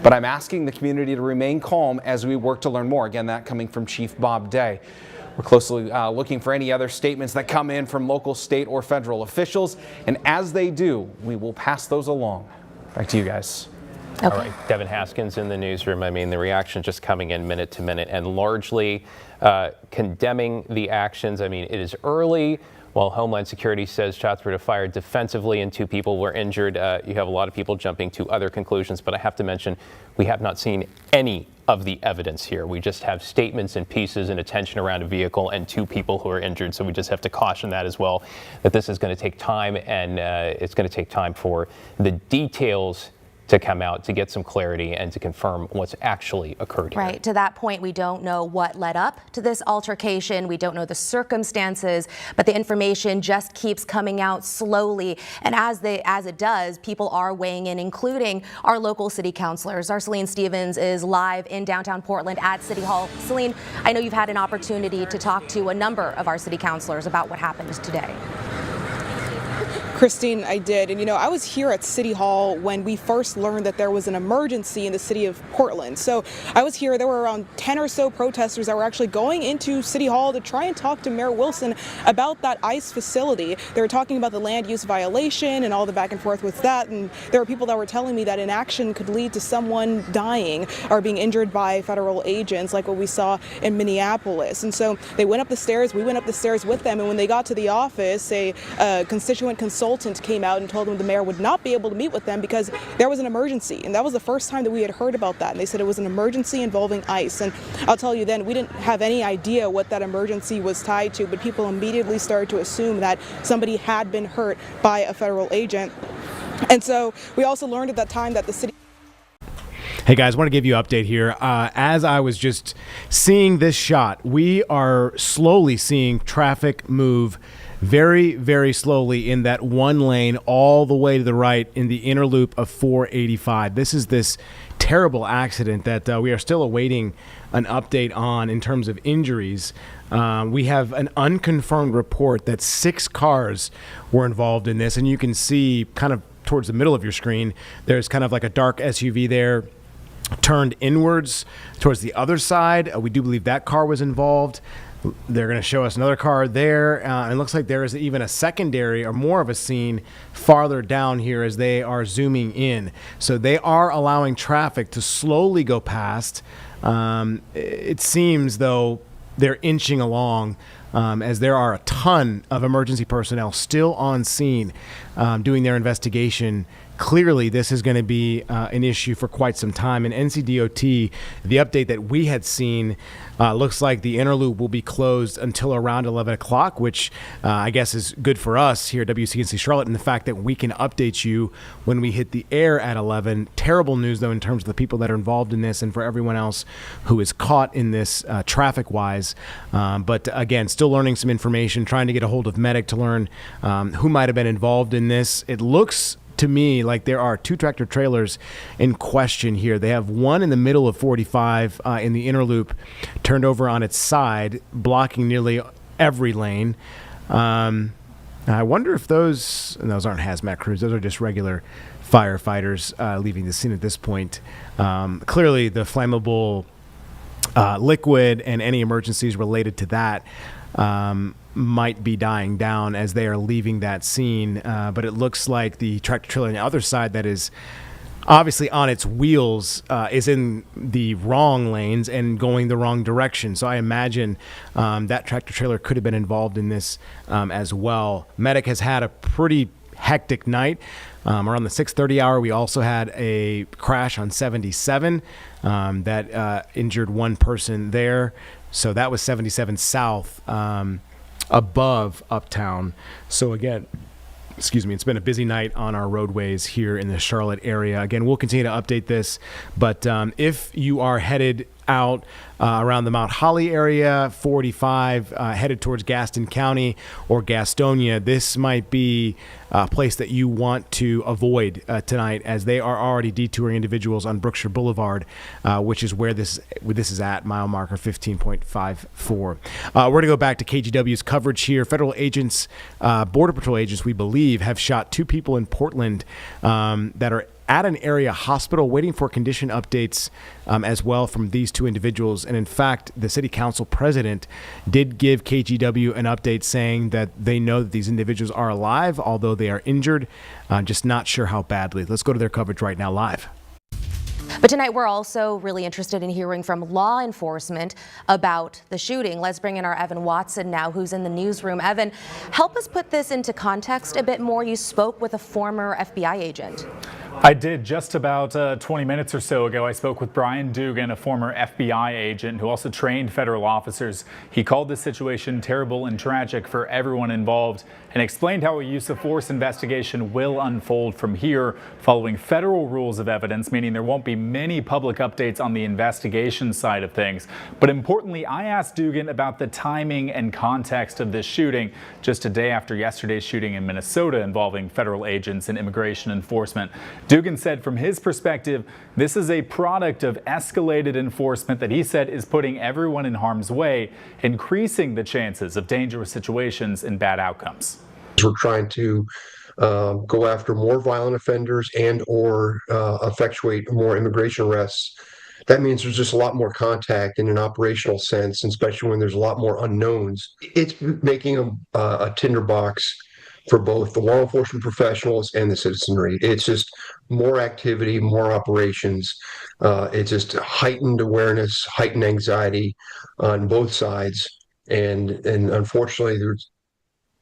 but I'm asking the community to remain calm as we work to learn more." Again, that coming from Chief Bob Day. We're closely looking for any other statements that come in from local, state, or federal officials, and as they do, we will pass those along. Back to you guys. All right, Devin Haskins in the newsroom. I mean, the reaction just coming in minute to minute and largely condemning the actions. I mean, it is early. While Homeland Security says shots were fired defensively and 2 people were injured, you have a lot of people jumping to other conclusions. But I have to mention, we have not seen any of the evidence here. We just have statements and pieces and attention around a vehicle and 2 people who are injured. So we just have to caution that as well, that this is going to take time, and it's going to take time for the details to come out to get some clarity and to confirm what's actually occurred here. Right. To that point, we don't know what led up to this altercation. We don't know the circumstances, but the information just keeps coming out slowly. And as it does, people are weighing in, including our local city councilors. Our Celine Stevens is live in downtown Portland at City Hall. Celine, I know you've had an opportunity to talk to a number of our city councilors about what happened today. Christine, I did. And, I was here at City Hall when we first learned that there was an emergency in the city of Portland. So I was here. There were around 10 or so protesters that were actually going into City Hall to try and talk to Mayor Wilson about that ICE facility. They were talking about the land use violation and all the back and forth with that. And there were people that were telling me that inaction could lead to someone dying or being injured by federal agents, like what we saw in Minneapolis. And so they went up the stairs. We went up the stairs with them. And when they got to the office, a constituent consultant came out and told them the mayor would not be able to meet with them because there was an emergency. And that was the first time that we had heard about that. And they said it was an emergency involving ICE. And I'll tell you then, we didn't have any idea what that emergency was tied to, but people immediately started to assume that somebody had been hurt by a federal agent. And so we also learned at that time that the city... Hey guys, I want to give you an update here. As I was just seeing this shot, we are slowly seeing traffic move very, very slowly in that one lane all the way to the right in the inner loop of 485. This is this terrible accident that we are still awaiting an update on in terms of injuries. We have an unconfirmed report that 6 cars were involved in this, and you can see kind of towards the middle of your screen, there's kind of like a dark SUV there turned inwards towards the other side. We do believe that car was involved. They're going to show us another car there. It looks like there is even a secondary or more of a scene farther down here as they are zooming in. So they are allowing traffic to slowly go past. It seems, though, they're inching along as there are a ton of emergency personnel still on scene doing their investigation. Clearly, this is going to be an issue for quite some time. And NCDOT, the update that we had seen, looks like the inner loop will be closed until around 11 o'clock, which I guess is good for us here at WCNC Charlotte, and the fact that we can update you when we hit the air at 11. Terrible news, though, in terms of the people that are involved in this and for everyone else who is caught in this traffic-wise. But again, still learning some information, trying to get a hold of medic to learn who might have been involved in this. It looks to me like there are 2 tractor trailers in question here. They have one in the middle of 45 in the inner loop turned over on its side, blocking nearly every lane. I wonder if those aren't hazmat crews. Those are just regular firefighters leaving the scene at this point. Clearly the flammable liquid and any emergencies related to that might be dying down as they are leaving that scene. But it looks like the tractor trailer on the other side that is obviously on its wheels is in the wrong lanes and going the wrong direction. So I imagine that tractor trailer could have been involved in this as well. Medic has had a pretty hectic night. Around the 6:30 hour, we also had a crash on 77 that injured one person there. So that was 77 South above Uptown. So again, it's been a busy night on our roadways here in the Charlotte area. Again, we'll continue to update this, but if you are headed out around the Mount Holly area, 45, headed towards Gaston County or Gastonia, this might be a place that you want to avoid tonight, as they are already detouring individuals on Brookshire Boulevard, which is where this is at, mile marker 15.54. We're going to go back to KGW's coverage here. Federal agents, Border Patrol agents, we believe, have shot 2 people in Portland that are at an area hospital waiting for condition updates as well from these 2 individuals. And in fact, the city council president did give KGW an update saying that they know that these individuals are alive, although they are injured, just not sure how badly. Let's go to their coverage right now live. But tonight we're also really interested in hearing from law enforcement about the shooting. Let's bring in our Evan Watson now, who's in the newsroom. Evan, help us put this into context a bit more. You spoke with a former FBI agent. I did just about 20 minutes or so ago. I spoke with Brian Dugan, a former FBI agent who also trained federal officers. He called this situation terrible and tragic for everyone involved and explained how a use of force investigation will unfold from here following federal rules of evidence, meaning there won't be many public updates on the investigation side of things. But importantly, I asked Dugan about the timing and context of this shooting just a day after yesterday's shooting in Minnesota involving federal agents and immigration enforcement. Dugan said from his perspective, this is a product of escalated enforcement that he said is putting everyone in harm's way, increasing the chances of dangerous situations and bad outcomes. We're trying to go after more violent offenders and/or effectuate more immigration arrests. That means there's just a lot more contact in an operational sense, and especially when there's a lot more unknowns. It's making a tinderbox for both the law enforcement professionals and the citizenry. It's just more activity, more operations. It's just heightened awareness, heightened anxiety on both sides. And unfortunately,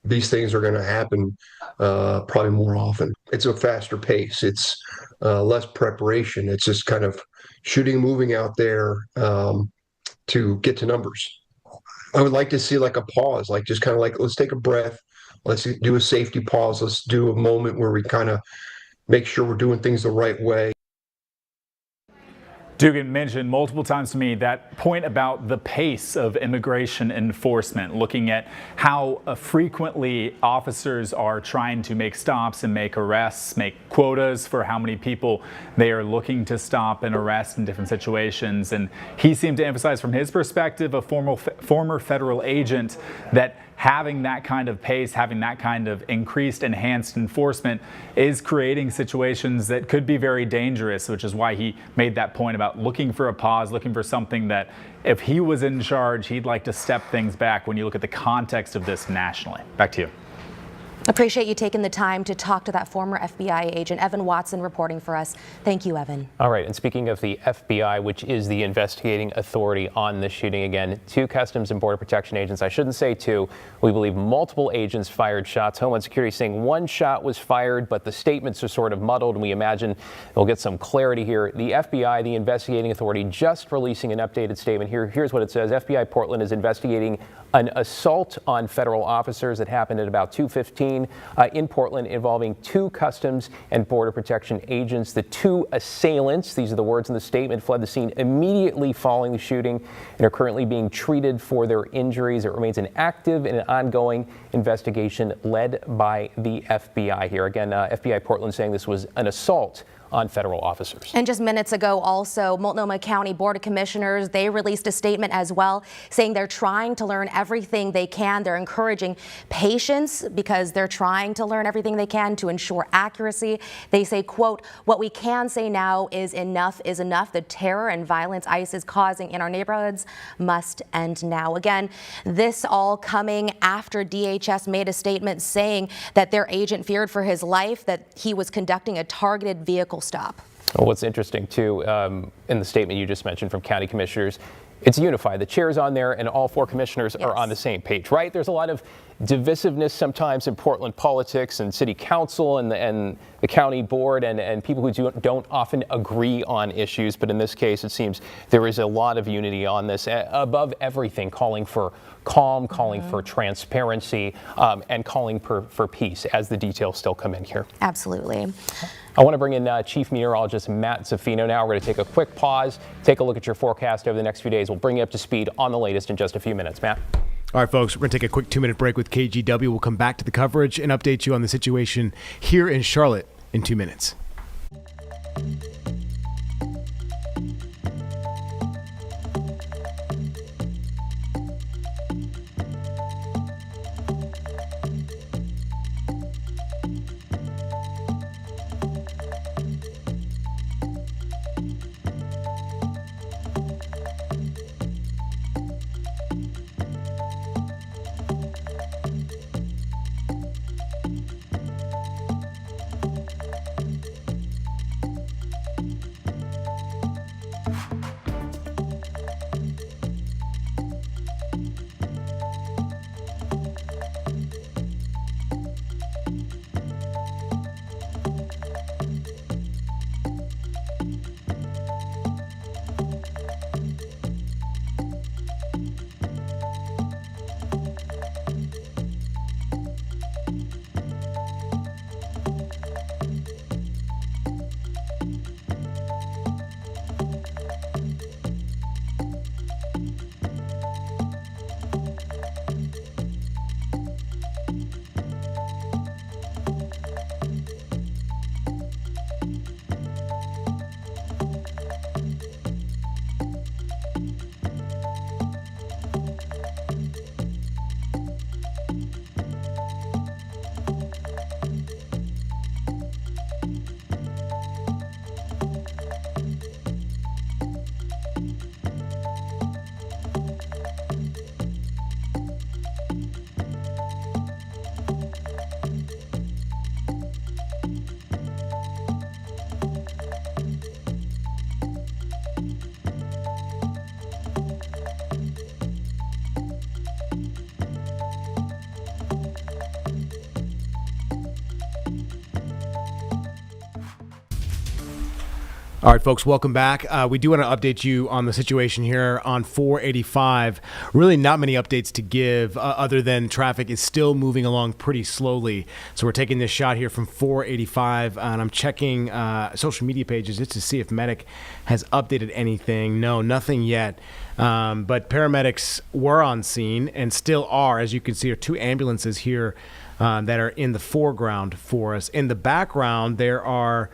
these things are going to happen probably more often. It's a faster pace. It's less preparation. It's just kind of shooting, moving out there to get to numbers. I would like to see like a pause, like just kind of like, let's take a breath. Let's do a safety pause. Let's do a moment where we kind of make sure we're doing things the right way. Dugan mentioned multiple times to me that point about the pace of immigration enforcement, looking at how frequently officers are trying to make stops and make arrests, make quotas for how many people they are looking to stop and arrest in different situations. And he seemed to emphasize from his perspective, a former federal agent, that having that kind of pace, having that kind of increased, enhanced enforcement is creating situations that could be very dangerous, which is why he made that point about looking for a pause, looking for something that if he was in charge, he'd like to step things back when you look at the context of this nationally. Back to you. Appreciate you taking the time to talk to that former FBI agent. Evan Watson reporting for us. Thank you, Evan. All right, and speaking of the FBI, which is the investigating authority on this shooting, again, 2 Customs and Border Protection agents, I shouldn't say 2, we believe multiple agents fired shots. Homeland Security saying 1 shot was fired, but the statements are sort of muddled, and we imagine we'll get some clarity here. The FBI, the investigating authority, just releasing an updated statement. Here's what it says. FBI Portland is investigating an assault on federal officers that happened at about 2:15 in Portland involving 2 Customs and Border Protection agents. The 2 assailants, these are the words in the statement, fled the scene immediately following the shooting and are currently being treated for their injuries. It remains an active and an ongoing investigation led by the FBI here. Again, FBI Portland saying this was an assault on federal officers. And just minutes ago also, Multnomah County Board of Commissioners, they released a statement as well saying they're trying to learn everything they can. They're encouraging patience because they're trying to learn everything they can to ensure accuracy. They say, quote, what we can say now is enough is enough. The terror and violence ICE is causing in our neighborhoods must end now. Again, this all coming after DHS made a statement saying that their agent feared for his life, that he was conducting a targeted vehicle stop. Well, what's interesting too, in the statement you just mentioned from county commissioners, it's unified. The chair's on there and all 4 commissioners are on the same page, right? There's a lot of divisiveness sometimes in Portland politics and city council and the county board and people who don't often agree on issues. But in this case, it seems there is a lot of unity on this, above everything, calling for calm, calling for transparency, and calling for peace as the details still come in here. Absolutely. I want to bring in Chief Meteorologist Matt Zaffino now. We're going to take a quick pause, take a look at your forecast over the next few days. We'll bring you up to speed on the latest in just a few minutes. Matt? All right, folks, we're going to take a quick 2-minute break with KGW. We'll come back to the coverage and update you on the situation here in Charlotte in 2 minutes. All right, folks, welcome back. We do want to update you on the situation here on 485. Really not many updates to give other than traffic is still moving along pretty slowly. So we're taking this shot here from 485, and I'm checking social media pages just to see if Medic has updated anything. No, nothing yet. But paramedics were on scene and still are. As you can see, are two ambulances here that are in the foreground for us. In the background, there are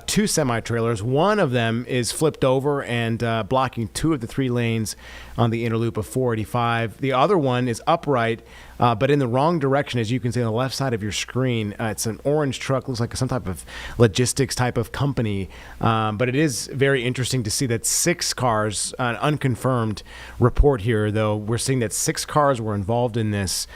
two semi-trailers. One of them is flipped over and blocking two of the three lanes on the inner loop of 485. The other one is upright, but in the wrong direction, as you can see on the left side of your screen. It's an orange truck, looks like some type of logistics type of company. But it is very interesting to see that 6 cars, an unconfirmed report here, though, we're seeing that 6 cars were involved in this.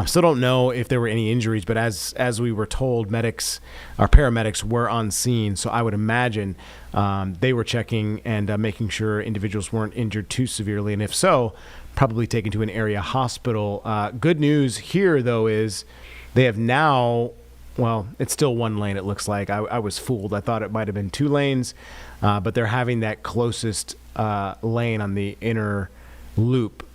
Still don't know if there were any injuries, but as we were told, paramedics were on scene. So I would imagine they were checking and making sure individuals weren't injured too severely. And if so, probably taken to an area hospital. Good news here, though, is they have now, well, it's still 1 lane, it looks like. I was fooled. I thought it might have been 2 lanes, but they're having that closest lane on the inner loop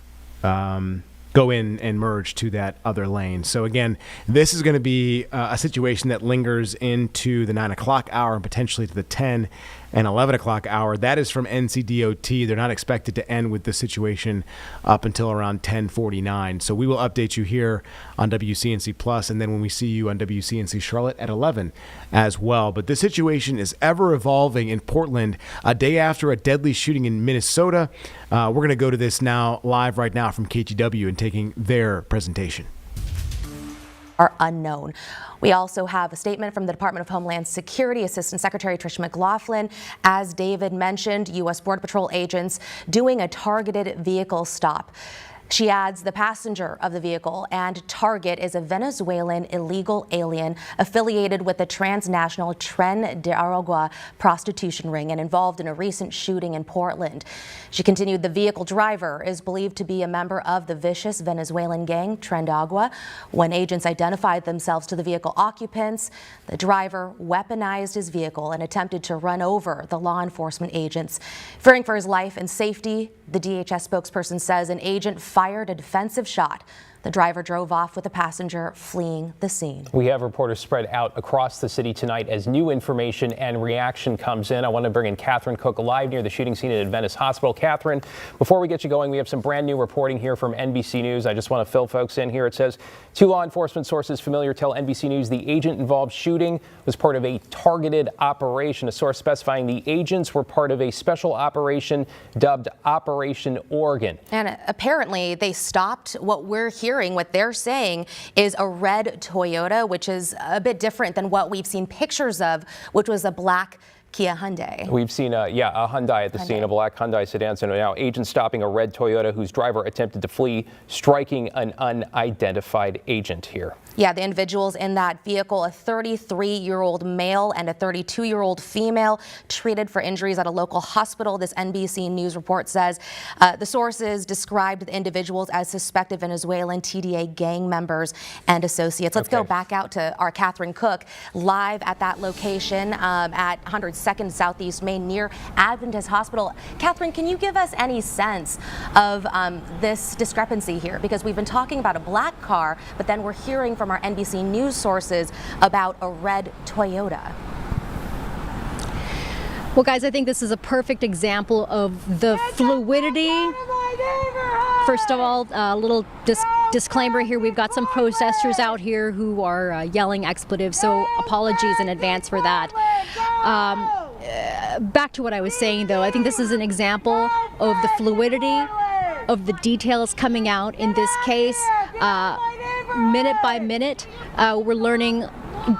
go in and merge to that other lane. So again, this is going to be a situation that lingers into the 9 o'clock hour and potentially to the 10 and 11 o'clock hour. That is from NCDOT. They're not expected to end with the situation up until around 10:49. So we will update you here on WCNC Plus, and then when we see you on WCNC Charlotte at 11 as well. But this situation is ever evolving in Portland a day after a deadly shooting in Minnesota. We're going to go to this now live right now from KGW and taking their presentation. Are unknown. We also have a statement from the Department of Homeland Security Assistant Secretary Trish McLaughlin. As David mentioned, U.S. Border Patrol agents doing a targeted vehicle stop. She adds the passenger of the vehicle and target is a Venezuelan illegal alien affiliated with the transnational Tren de Aragua prostitution ring and involved in a recent shooting in Portland. She continued, the vehicle driver is believed to be a member of the vicious Venezuelan gang Tren de Aragua. When agents identified themselves to the vehicle occupants, the driver weaponized his vehicle and attempted to run over the law enforcement agents. Fearing for his life and safety, the DHS spokesperson says an agent fired a defensive shot. The driver drove off with a passenger fleeing the scene. We have reporters spread out across the city tonight as new information and reaction comes in. I want to bring in Catherine Cook live near the shooting scene at Adventist Hospital. Catherine, before we get you going, we have some brand new reporting here from NBC News. I just want to fill folks in here. It says 2 law enforcement sources familiar tell NBC News the agent-involved shooting was part of a targeted operation. A source specifying the agents were part of a special operation dubbed Operation Oregon. And apparently they stopped what we're hearing. What they're saying is a red Toyota, which is a bit different than what we've seen pictures of, which was a black Kia Hyundai. We've seen a Hyundai at the scene, a black Hyundai sedan. So now agents stopping a red Toyota whose driver attempted to flee, striking an unidentified agent here. Yeah, the individuals in that vehicle, a 33-year-old male and a 32-year-old female, treated for injuries at a local hospital. This NBC News report says the sources described the individuals as suspected Venezuelan TDA gang members and associates. Let's go back out to our Catherine Cook live at that location at 102nd Southeast Main near Adventist Hospital. Catherine, can you give us any sense of this discrepancy here? Because we've been talking about a black car, but then we're hearing from our NBC News sources about a red Toyota. Well, guys, I think this is a perfect example of the fluidity. First of all, a little disclaimer here. We've got some protesters out here who are yelling expletives, so apologies in advance for that. Back to what I was saying, though, I think this is an example of the fluidity of the details coming out in this case. Minute by minute, we're learning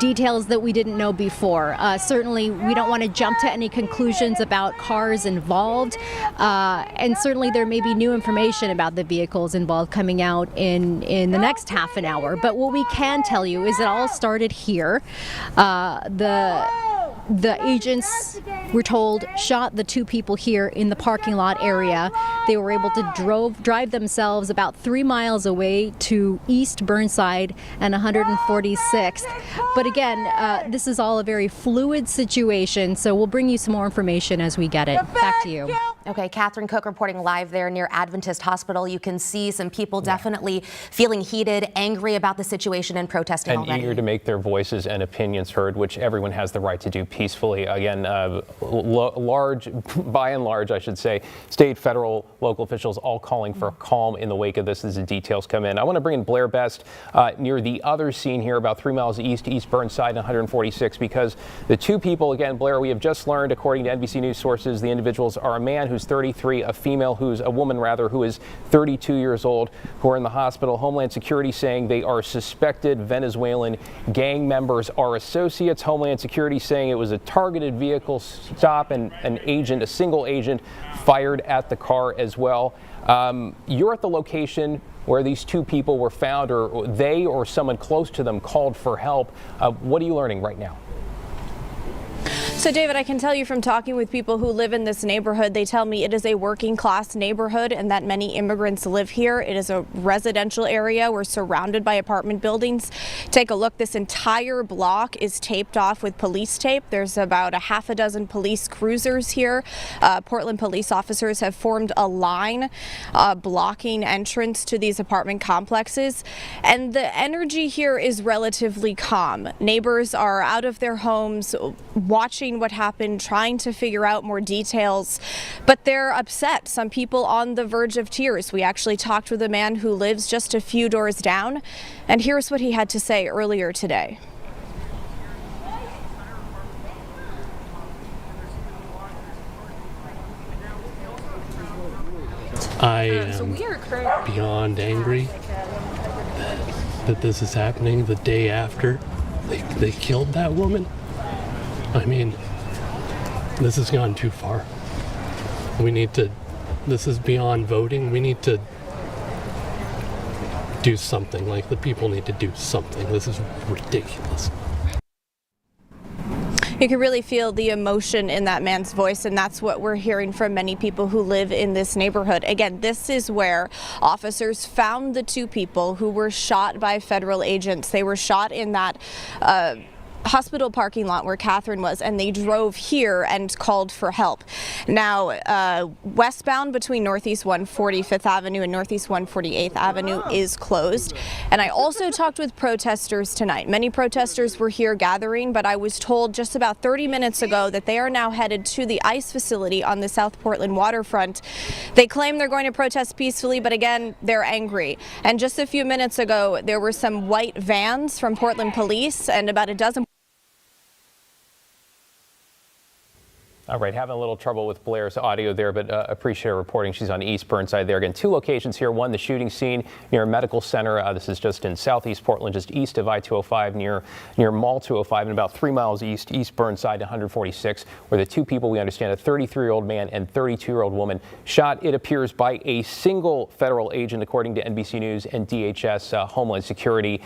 details that we didn't know before. Certainly, we don't want to jump to any conclusions about cars involved, and certainly there may be new information about the vehicles involved coming out in the next half an hour. But what we can tell you is it all started here. The agents we're told, shot the two people here in the parking lot area. They were able to drive themselves about 3 miles away to East Burnside and 146th. But again, this is all a very fluid situation, so we'll bring you some more information as we get it. Back to you. Okay, Catherine Cook reporting live there near Adventist Hospital. You can see some people definitely feeling heated, angry about the situation and protesting and already. Eager to make their voices and opinions heard, which everyone has the right to do peacefully. Again, by and large, I should say, state, federal, local officials all calling for calm in the wake of this as the details come in. I want to bring in Blair Best near the other scene here, about 3 miles east Burnside and 146, because the two people, again, Blair, we have just learned, according to NBC News sources, the individuals are a man who's 33, a woman who is 32 years old, who are in the hospital. Homeland Security saying they are suspected Venezuelan gang members, are associates. Homeland Security saying it was a targeted vehicle stop and a single agent fired at the car as well. You're at the location where these two people were found, or they or someone close to them called for help. What are you learning right now? So, David, I can tell you from talking with people who live in this neighborhood, they tell me it is a working class neighborhood and that many immigrants live here. It is a residential area. We're surrounded by apartment buildings. Take a look. This entire block is taped off with police tape. There's about a half a dozen police cruisers here. Portland police officers have formed a line blocking entrance to these apartment complexes. And the energy here is relatively calm. Neighbors are out of their homes, watching what happened, trying to figure out more details, but they're upset. Some people on the verge of tears. We actually talked with a man who lives just a few doors down, and here's what he had to say earlier today. I am beyond angry that this is happening the day after they killed that woman. I mean, this has gone too far. This is beyond voting. We need to do something. Like, the people need to do something. This is ridiculous. You can really feel the emotion in that man's voice, and that's what we're hearing from many people who live in this neighborhood. Again, this is where officers found the two people who were shot by federal agents. They were shot in that hospital parking lot where Catherine was, and they drove here and called for help. Now, westbound between Northeast 145th Avenue and Northeast 148th Avenue is closed. And I also talked with protesters tonight. Many protesters were here gathering, but I was told just about 30 minutes ago that they are now headed to the ICE facility on the South Portland waterfront. They claim they're going to protest peacefully, but again, they're angry. And just a few minutes ago, there were some white vans from Portland Police and about a dozen. All right, having a little trouble with Blair's audio there, but appreciate her reporting. She's on East Burnside there. Again, two locations here. One, the shooting scene near a medical center. This is just in southeast Portland, just east of I-205 near Mall 205, and about 3 miles east Burnside, 146, where the two people, we understand, a 33-year-old man and 32-year-old woman, shot, it appears, by a single federal agent, according to NBC News and DHS Homeland Security,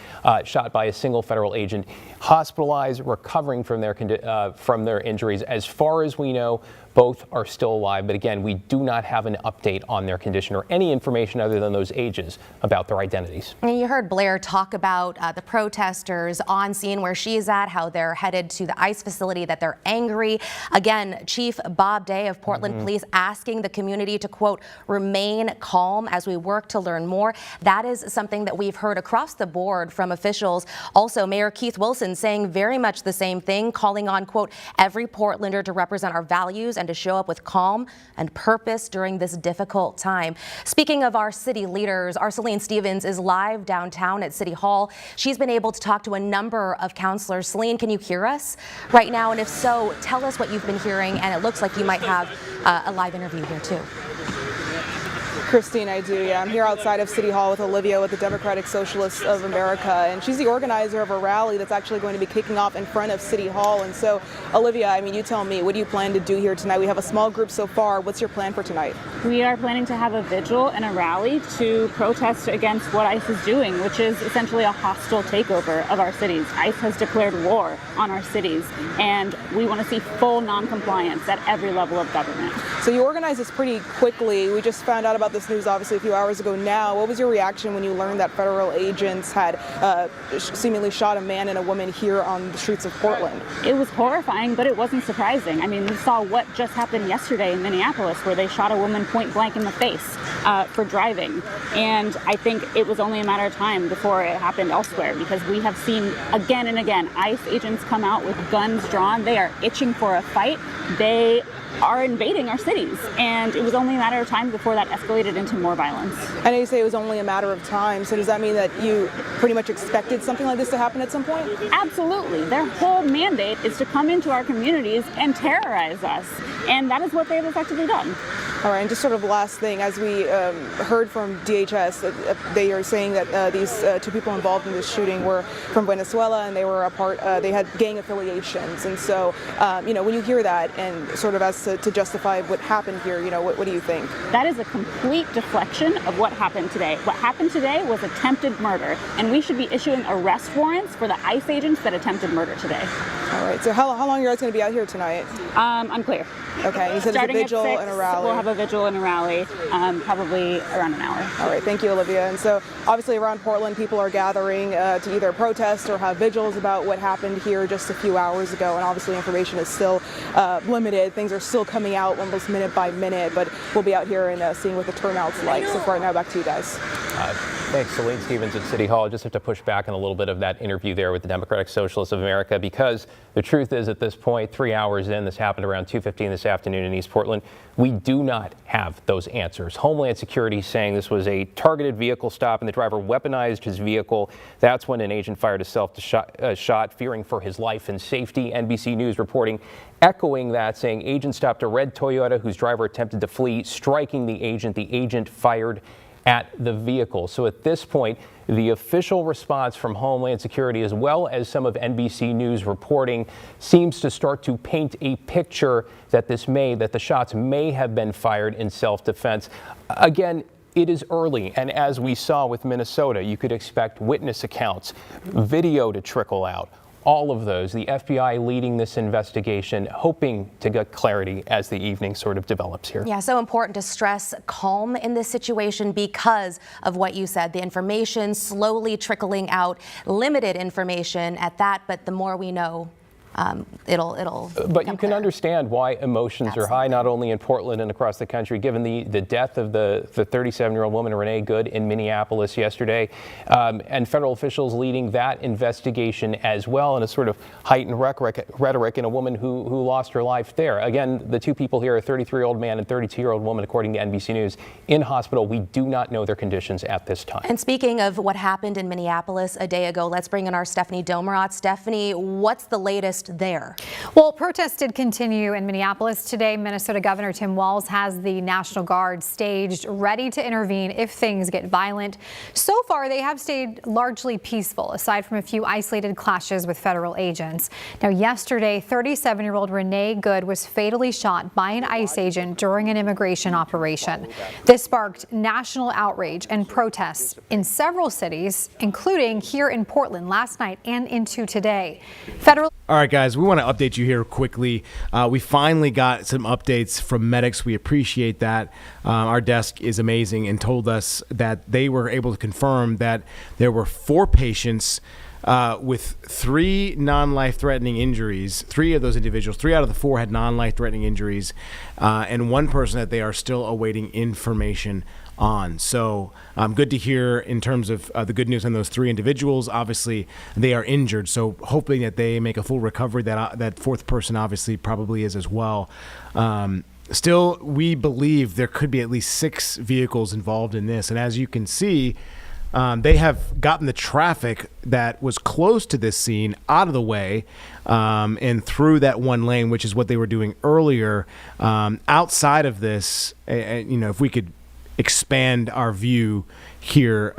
shot by a single federal agent, hospitalized, recovering from their injuries. As far as we know, both are still alive, but again, we do not have an update on their condition or any information other than those ages about their identities. And you heard Blair talk about the protesters on scene where she's at, how they're headed to the ICE facility, that they're angry. Again, Chief Bob Day of Portland Police asking the community to, quote, remain calm as we work to learn more. That is something that we've heard across the board from officials. Also, Mayor Keith Wilson saying very much the same thing, calling on, quote, every Portlander to represent our values and to show up with calm and purpose during this difficult time. Speaking of our city leaders, Arceline Stevens is live downtown at City Hall. She's been able to talk to a number of counselors. Celine, can you hear us right now? And if so, tell us what you've been hearing. And it looks like you might have a live interview here too. Christine, I do, yeah. I'm here outside of City Hall with Olivia with the Democratic Socialists of America, and she's the organizer of a rally that's actually going to be kicking off in front of City Hall. And so, Olivia, I mean, you tell me, what do you plan to do here tonight? We have a small group so far. What's your plan for tonight? We are planning to have a vigil and a rally to protest against what ICE is doing, which is essentially a hostile takeover of our cities. ICE has declared war on our cities, and we want to see full non-compliance at every level of government. So you organized this pretty quickly. We just found out about this news obviously a few hours ago now. What was your reaction when you learned that federal agents had seemingly shot a man and a woman here on the streets of Portland? It was horrifying, but it wasn't surprising. I mean, we saw what just happened yesterday in Minneapolis, where they shot a woman point blank in the face for driving. And I think it was only a matter of time before it happened elsewhere, because we have seen again and again ICE agents come out with guns drawn. They are itching for a fight. They are invading our cities, and it was only a matter of time before that escalated into more violence. I know you say it was only a matter of time, so does that mean that you pretty much expected something like this to happen at some point? Absolutely. Their whole mandate is to come into our communities and terrorize us, and that is what they have effectively done. All right, and just sort of last thing, as we heard from DHS, they are saying that these two people involved in this shooting were from Venezuela, and they were they had gang affiliations. And so, when you hear that, and sort of as to justify what happened here, what do you think? That is a complete deflection of what happened today. What happened today was attempted murder, and we should be issuing arrest warrants for the ICE agents that attempted murder today. All right, so how long are you guys going to be out here tonight? Unclear. Okay, you said Starting it's a vigil at 6, and a rally. We'll have a vigil and a rally, probably around an hour. All right, thank you, Olivia. And so obviously around Portland, people are gathering to either protest or have vigils about what happened here just a few hours ago. And obviously information is still limited. Things are still coming out almost minute by minute, but we'll be out here and seeing what the turnout's like. So for right now, back to you guys. Thanks, Celine Stevens at City Hall. I just have to push back on a little bit of that interview there with the Democratic Socialists of America, because the truth is, at this point, 3 hours in, this happened around 2:15 this afternoon in East Portland, we do not have those answers. Homeland Security saying this was a targeted vehicle stop and the driver weaponized his vehicle. That's when an agent fired a shot, fearing for his life and safety. NBC News reporting, echoing that, saying agent stopped a red Toyota whose driver attempted to flee, striking the agent. The agent fired at the vehicle. So at this point, the official response from Homeland Security, as well as some of NBC News reporting, seems to start to paint a picture that the shots may have been fired in self-defense. Again, it is early, and as we saw with Minnesota, you could expect witness accounts, video to trickle out. All of those, the FBI leading this investigation, hoping to get clarity as the evening sort of develops here. Yeah, so important to stress calm in this situation because of what you said. The information slowly trickling out, limited information at that, but the more we know, it'll But you can understand why emotions are high, not only in Portland and across the country, given the death of the 37-year-old woman, Renee Good, in Minneapolis yesterday, and federal officials leading that investigation as well, in a sort of heightened rhetoric, in a woman who lost her life there. Again, the two people here, a 33-year-old man and 32-year-old woman, according to NBC News, in hospital. We do not know their conditions at this time. And speaking of what happened in Minneapolis a day ago, let's bring in our Stephanie Domerat. Stephanie, what's the latest there? Well, protests did continue in Minneapolis today. Minnesota Governor Tim Walz has the National Guard staged, ready to intervene if things get violent. So far, they have stayed largely peaceful, aside from a few isolated clashes with federal agents. Now, yesterday, 37-year-old Renee Good was fatally shot by an ICE agent during an immigration operation. This sparked national outrage and protests in several cities, including here in Portland last night and into today. All right, guys, we want to update you here quickly. We finally got some updates from medics. We appreciate that. Our desk is amazing and told us that they were able to confirm that there were 4 patients with 3 non-life-threatening injuries. 3 of those individuals, 3 out of the 4 had non-life-threatening injuries, and 1 person that they are still awaiting information on. So good to hear in terms of the good news on those 3 individuals. Obviously, they are injured, so hoping that they make a full recovery. That 4th person obviously probably is as well. Still, we believe there could be at least 6 vehicles involved in this, and as you can see, they have gotten the traffic that was close to this scene out of the way and through that one lane, which is what they were doing earlier. Outside of this, if we could expand our view here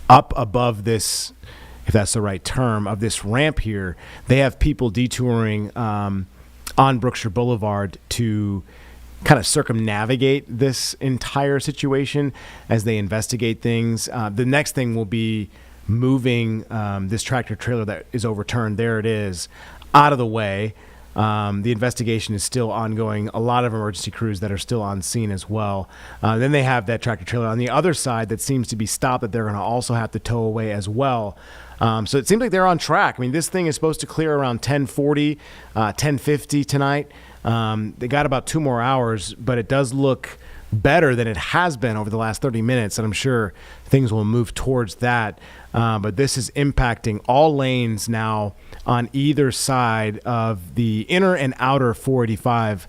up above this, if that's the right term, of this ramp here. They have people detouring on Brookshire Boulevard to kind of circumnavigate this entire situation as they investigate things. The next thing will be moving this tractor trailer that is overturned, there it is, out of the way. The investigation is still ongoing. A lot of emergency crews that are still on scene as well. Then they have that tractor trailer on the other side that seems to be stopped that they're going to also have to tow away as well. So it seems like they're on track. I mean, this thing is supposed to clear around 10:40, 10:50 tonight. They got about 2 more hours, but it does look better than it has been over the last 30 minutes, and I'm sure things will move towards that. But this is impacting all lanes now on either side of the inner and outer 485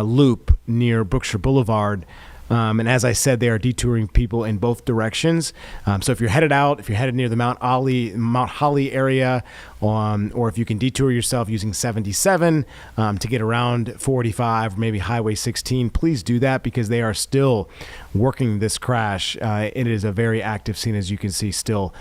loop near Brookshire Boulevard. And as I said, they are detouring people in both directions. So if you're headed out, if you're headed near the Mount Holly area, or if you can detour yourself using 77 to get around 485 or maybe Highway 16, please do that because they are still working this crash. It is a very active scene, as you can see, still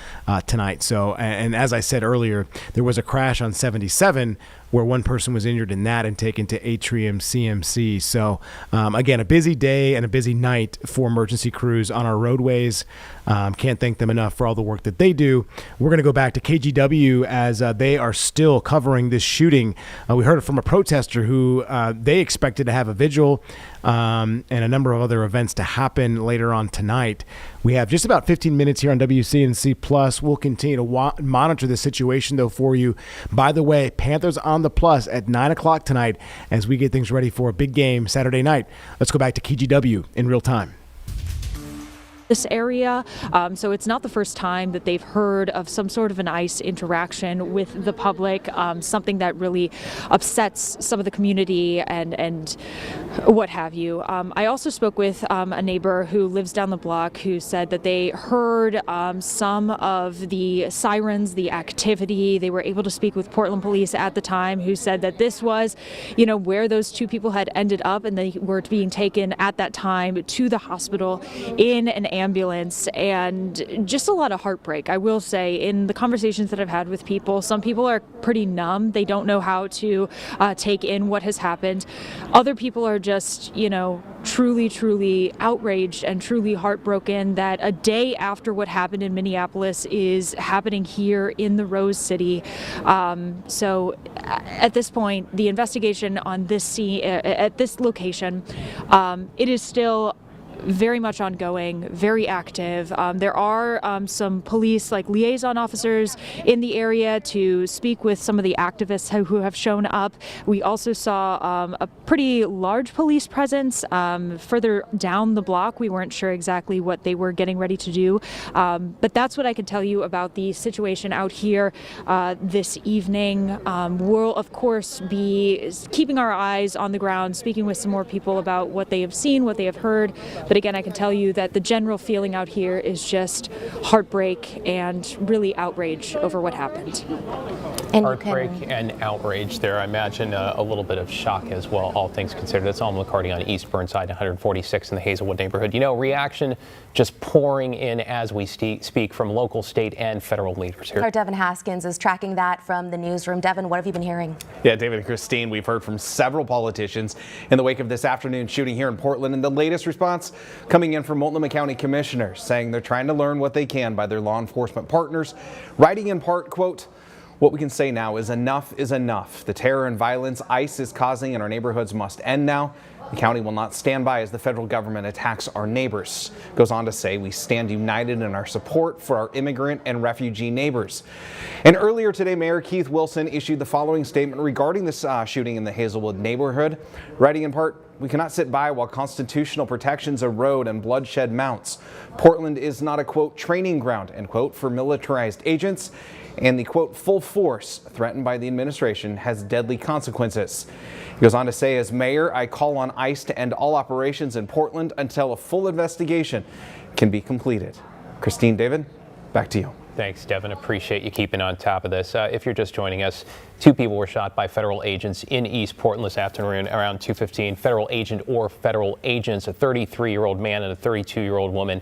tonight. So, and as I said earlier, there was a crash on 77 where one person was injured in that and taken to Atrium CMC. So again, a busy day and a busy night for emergency crews on our roadways. Can't thank them enough for all the work that they do. We're going to go back to KGW as they are still covering this shooting. We heard it from a protester who they expected to have a vigil and a number of other events to happen later on tonight. We have just about 15 minutes here on WCNC Plus. We'll continue to monitor the situation, though, for you. By the way, Panthers on the Plus at 9 o'clock tonight as we get things ready for a big game Saturday night. Let's go back to KGW in real time. This area, so it's not the first time that they've heard of some sort of an ICE interaction with the public, something that really upsets some of the community and what have you. I also spoke with a neighbor who lives down the block who said that they heard some of the sirens, the activity. They were able to speak with Portland police at the time, who said that this was, where those two people had ended up, and they were being taken at that time to the hospital in an ambulance, and just a lot of heartbreak. I will say, in the conversations that I've had with people, some people are pretty numb. They don't know how to take in what has happened. Other people are just, truly outraged and truly heartbroken that a day after what happened in Minneapolis is happening here in the Rose City. So at this point, the investigation on this scene, at this location, it is still very much ongoing, very active. There are some police, like liaison officers, in the area to speak with some of the activists who have shown up. We also saw a pretty large police presence further down the block. We weren't sure exactly what they were getting ready to do, but that's what I can tell you about the situation out here this evening. We'll, of course, be keeping our eyes on the ground, speaking with some more people about what they have seen, what they have heard. But again, I can tell you that the general feeling out here is just heartbreak and really outrage over what happened. And heartbreak and outrage there. I imagine a little bit of shock as well, all things considered. That's Alma McCarty on East Burnside, 146 in the Hazelwood neighborhood. Reaction just pouring in as we speak from local, state, and federal leaders here. Our Devin Haskins is tracking that from the newsroom. Devin, what have you been hearing? Yeah, David and Christine, we've heard from several politicians in the wake of this afternoon shooting here in Portland, and the latest response coming in from Multnomah County commissioners saying they're trying to learn what they can by their law enforcement partners, writing in part, quote, "What we can say now is enough is enough. The terror and violence ICE is causing in our neighborhoods must end now. The county will not stand by as the federal government attacks our neighbors." Goes on to say, "We stand united in our support for our immigrant and refugee neighbors." And earlier today, Mayor Keith Wilson issued the following statement regarding this shooting in the Hazelwood neighborhood, writing in part, "We cannot sit by while constitutional protections erode and bloodshed mounts. Portland is not a, quote, training ground, end quote, for militarized agents. And the, quote, full force threatened by the administration has deadly consequences." He goes on to say, "As mayor, I call on ICE to end all operations in Portland until a full investigation can be completed." Christine, David, back to you. Thanks, Devin. Appreciate you keeping on top of this. If you're just joining us, 2 people were shot by federal agents in East Portland this afternoon around 2:15. Federal agent or federal agents, a 33-year-old man and a 32-year-old woman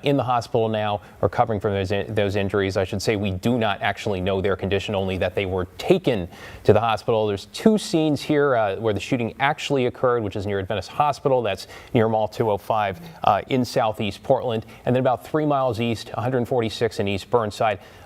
in the hospital now, recovering from those injuries. I should say we do not actually know their condition, only that they were taken to the hospital. There's 2 scenes here where the shooting actually occurred, which is near Adventist Hospital. That's near Mall 205 in southeast Portland. And then about 3 miles east, 146 in East Burnside.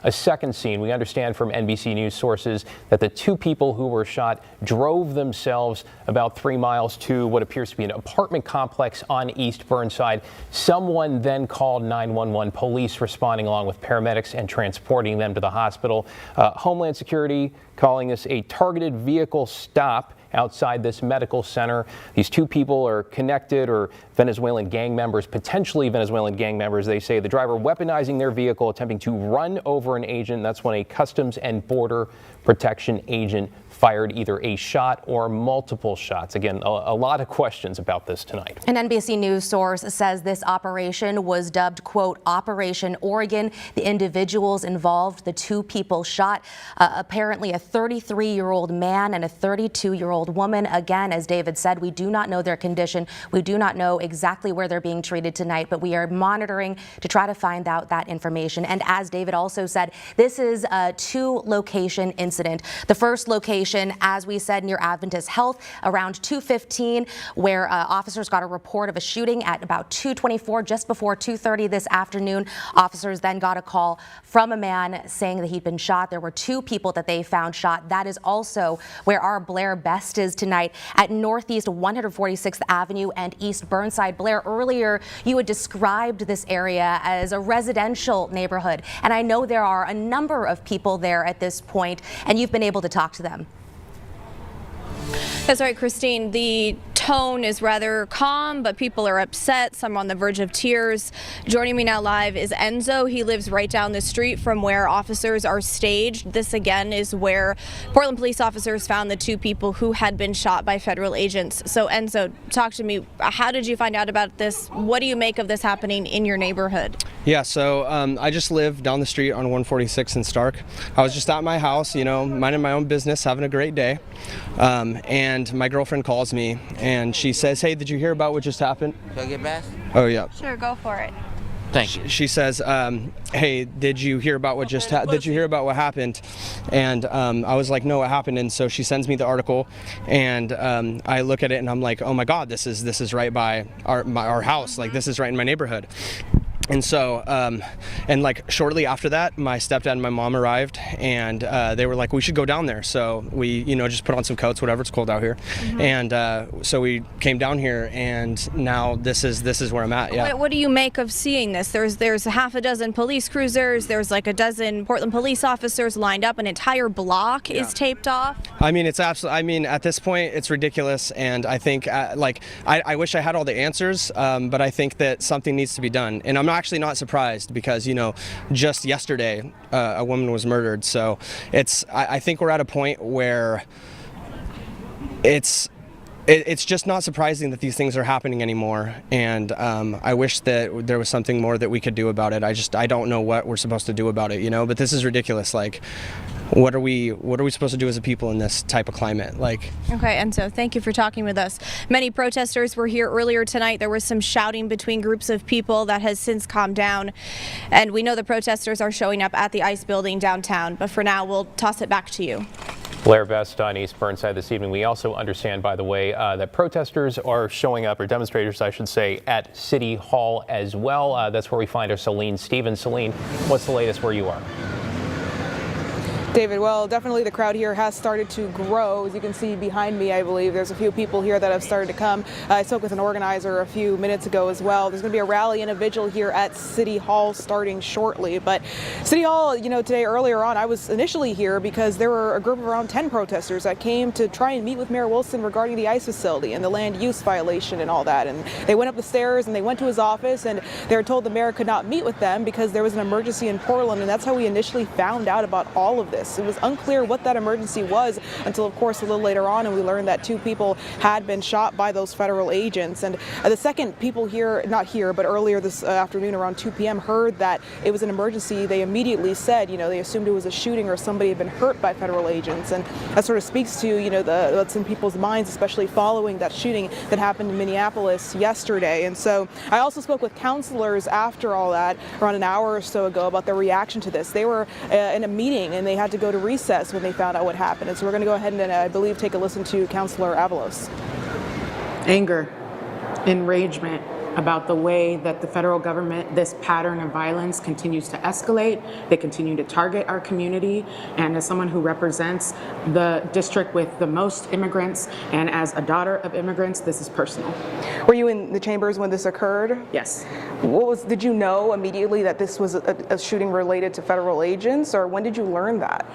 A second scene. We understand from NBC News sources that the 2 people who were shot drove themselves about 3 miles to what appears to be an apartment complex on East Burnside. Someone then called 911, police responding along with paramedics and transporting them to the hospital. Homeland Security calling this a targeted vehicle stop outside this medical center. These 2 people are connected or Venezuelan gang members, potentially Venezuelan gang members. They say the driver weaponizing their vehicle, attempting to run over an agent. That's when a Customs and Border Protection agent fired either a shot or multiple shots. Again, a lot of questions about this tonight. An NBC News source says this operation was dubbed, quote, Operation Oregon. The individuals involved, the 2 people shot, apparently a 33-year-old man and a 32-year-old woman. Again, as David said, we do not know their condition. We do not know exactly where they're being treated tonight, but we are monitoring to try to find out that information. And as David also said, this is a 2-location incident. The first location, as we said, near Adventist Health around 2:15, where officers got a report of a shooting at about 2:24, just before 2:30 this afternoon. Officers then got a call from a man saying that he'd been shot. There were 2 people that they found shot. That is also where our Blair Best is tonight at Northeast 146th Avenue and East Burnside. Blair, earlier you had described this area as a residential neighborhood, and I know there are a number of people there at this point, and you've been able to talk to them. That's right, Christine. The tone is rather calm, but people are upset. Some are on the verge of tears. Joining me now live is Enzo. He lives right down the street from where officers are staged. This again is where Portland police officers found the 2 people who had been shot by federal agents. So Enzo, talk to me. How did you find out about this? What do you make of this happening in your neighborhood? Yeah, so I just live down the street on 146 in Stark. I was just at my house, minding my own business, having a great day. And my girlfriend calls me and she says, "Hey, did you hear about what just happened?" Can I get back? Oh, yeah. Sure, go for it. Thank you. She says, "Hey, did you hear about what did you hear about what happened?" And I was like, "No, what happened?" And so she sends me the article, and I look at it and I'm like, "Oh my God, this is right by our house. Like, this is right in my neighborhood." And so, and like shortly after that, my stepdad and my mom arrived, and they were like, "We should go down there." So we, just put on some coats, whatever, it's cold out here. And so we came down here, and now this is where I'm at. Yeah. What do you make of seeing this? There's a half a dozen police cruisers. There's like a dozen Portland police officers lined up. An entire block is taped off. I mean, it's absolutely. I mean, at this point, it's ridiculous, and I think I wish I had all the answers, but I think that something needs to be done, and I'm actually not surprised because just yesterday a woman was murdered. So I think we're at a point where it's just not surprising that these things are happening anymore, and I wish that there was something more that we could do about it. I don't know what we're supposed to do about it, but this is ridiculous. Like, what are we supposed to do as a people in this type of climate? Okay, and so thank you for talking with us. Many protesters were here earlier tonight. There was some shouting between groups of people that has since calmed down, and we know the protesters are showing up at the ICE building downtown, but for now we'll toss it back to you. Blair Best on East Burnside this evening. We also understand, by the way, that protesters are showing up, or demonstrators, I should say, at City Hall as well. That's where we find our Celine Stevens. Celine, what's the latest where you are? David, well, definitely the crowd here has started to grow. As you can see behind me, I believe there's a few people here that have started to come. I spoke with an organizer a few minutes ago as well. There's going to be a rally and a vigil here at City Hall starting shortly. But City Hall, today earlier on, I was initially here because there were a group of around 10 protesters that came to try and meet with Mayor Wilson regarding the ICE facility and the land use violation and all that. And they went up the stairs and they went to his office, and they were told the mayor could not meet with them because there was an emergency in Portland. And that's how we initially found out about all of this. Minneapolis. It was unclear what that emergency was until, of course, a little later on, and we learned that 2 people had been shot by those federal agents. And the second people here, not here, but earlier this afternoon around 2 p.m. heard that it was an emergency, they immediately said, they assumed it was a shooting or somebody had been hurt by federal agents. And that sort of speaks to, what's in people's minds, especially following that shooting that happened in Minneapolis yesterday. And so I also spoke with counselors after all that, around an hour or so ago, about their reaction to this. They were in a meeting and they had to go to recess when they found out what happened. And so we're going to go ahead and, I believe, take a listen to Counselor Avalos. Anger, enragement about the way that the federal government, this pattern of violence continues to escalate. They continue to target our community. And as someone who represents the district with the most immigrants, and as a daughter of immigrants, this is personal. Were you in the chambers when this occurred? Yes. Did you know immediately that this was a shooting related to federal agents, or when did you learn that?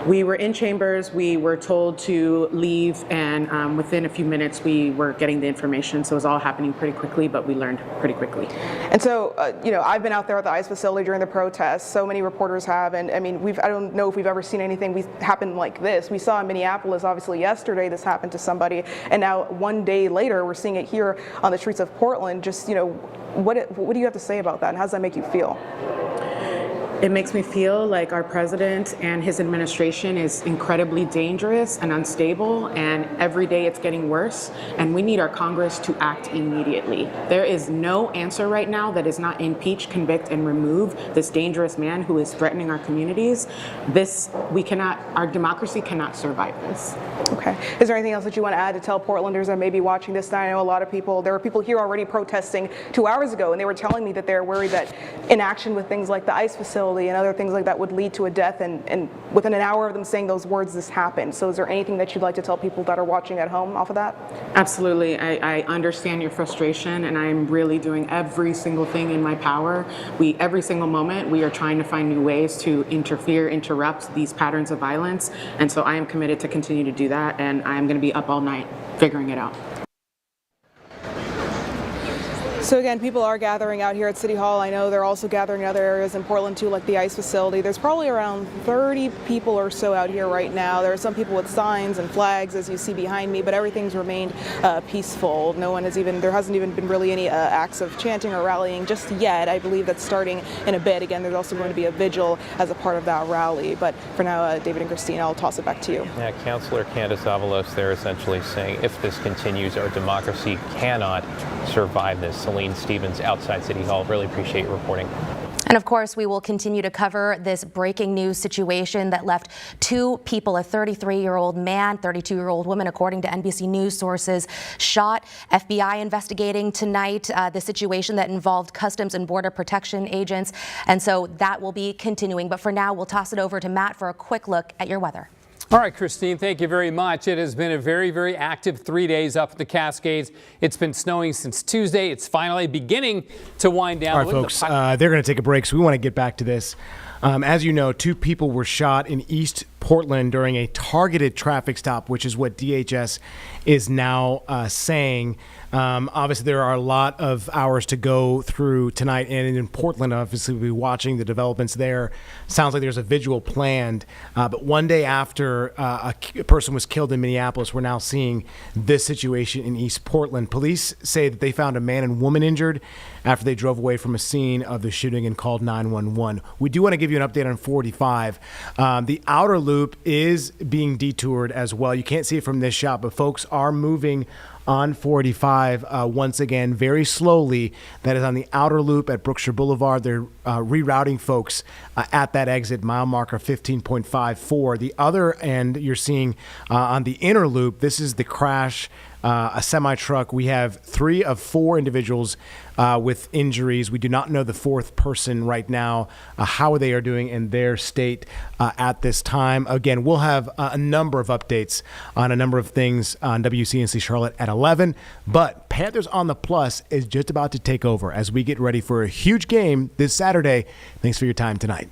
We were in chambers. We were told to leave, and within a few minutes we were getting the information. So it was all happening pretty quickly, but we learned pretty quickly. And so, I've been out there at the ICE facility during the protests. So many reporters have, and I mean, I don't know if we've ever seen anything happen like this. We saw in Minneapolis, obviously yesterday, this happened to somebody, and now one day later, we're seeing it here on the streets of Portland. Just, what do you have to say about that, and how does that make you feel? It makes me feel like our president and his administration is incredibly dangerous and unstable, and every day it's getting worse, and we need our Congress to act immediately. There is no answer right now that is not impeach, convict, and remove this dangerous man who is threatening our communities. Our democracy cannot survive this. Okay. Is there anything else that you want to add to tell Portlanders that may be watching this? I know there were people here already protesting 2 hours ago, and they were telling me that they're worried that inaction with things like the ICE facility and other things like that would lead to a death, and within an hour of them saying those words, this happened. So is there anything that you'd like to tell people that are watching at home off of that? Absolutely. I understand your frustration, and I'm really doing every single thing in my power. Every single moment, we are trying to find new ways to interrupt these patterns of violence, and so I am committed to continue to do that, and I'm going to be up all night figuring it out. So again, people are gathering out here at City Hall. I know they're also gathering in other areas in Portland too, like the ICE facility. There's probably around 30 people or so out here right now. There are some people with signs and flags, as you see behind me, but everything's remained peaceful. There hasn't even been really any acts of chanting or rallying just yet. I believe that's starting in a bit. Again, there's also going to be a vigil as a part of that rally. But for now, David and Christine, I'll toss it back to you. Yeah, Councilor Candace Avalos there essentially saying if this continues, our democracy cannot survive this. Celine Stevens outside City Hall. Really appreciate your reporting. And of course, we will continue to cover this breaking news situation that left 2 people, a 33-year-old man, 32-year-old woman, according to NBC News sources, shot. FBI investigating tonight the situation that involved Customs and Border Protection agents. And so that will be continuing. But for now, we'll toss it over to Matt for a quick look at your weather. All right, Christine, thank you very much. It has been a very, very active 3 days up the Cascades. It's been snowing since Tuesday. It's finally beginning to wind down. All right, folks, they're going to take a break, so we want to get back to this. As you know, 2 people were shot in East Portland during a targeted traffic stop, which is what DHS is now saying. Obviously, there are a lot of hours to go through tonight, and in Portland, obviously, we'll be watching the developments there. Sounds like there's a vigil planned, but one day after a person was killed in Minneapolis, we're now seeing this situation in East Portland. Police say that they found a man and woman injured after they drove away from a scene of the shooting and called 911. We do want to give you an update on 45. The outer loop is being detoured as well. You can't see it from this shot, but folks are moving on 45 once again, very slowly. That is on the outer loop at Brookshire Boulevard. They're rerouting folks at that exit, mile marker 15.54. The other end you're seeing on the inner loop, this is the crash, a semi-truck. We have 3 of 4 individuals with injuries. We do not know the 4th person right now, how they are doing in their state at this time. Again, we'll have a number of updates on a number of things on WCNC Charlotte at 11. But Panthers on the Plus is just about to take over as we get ready for a huge game this Saturday. Thanks for your time tonight.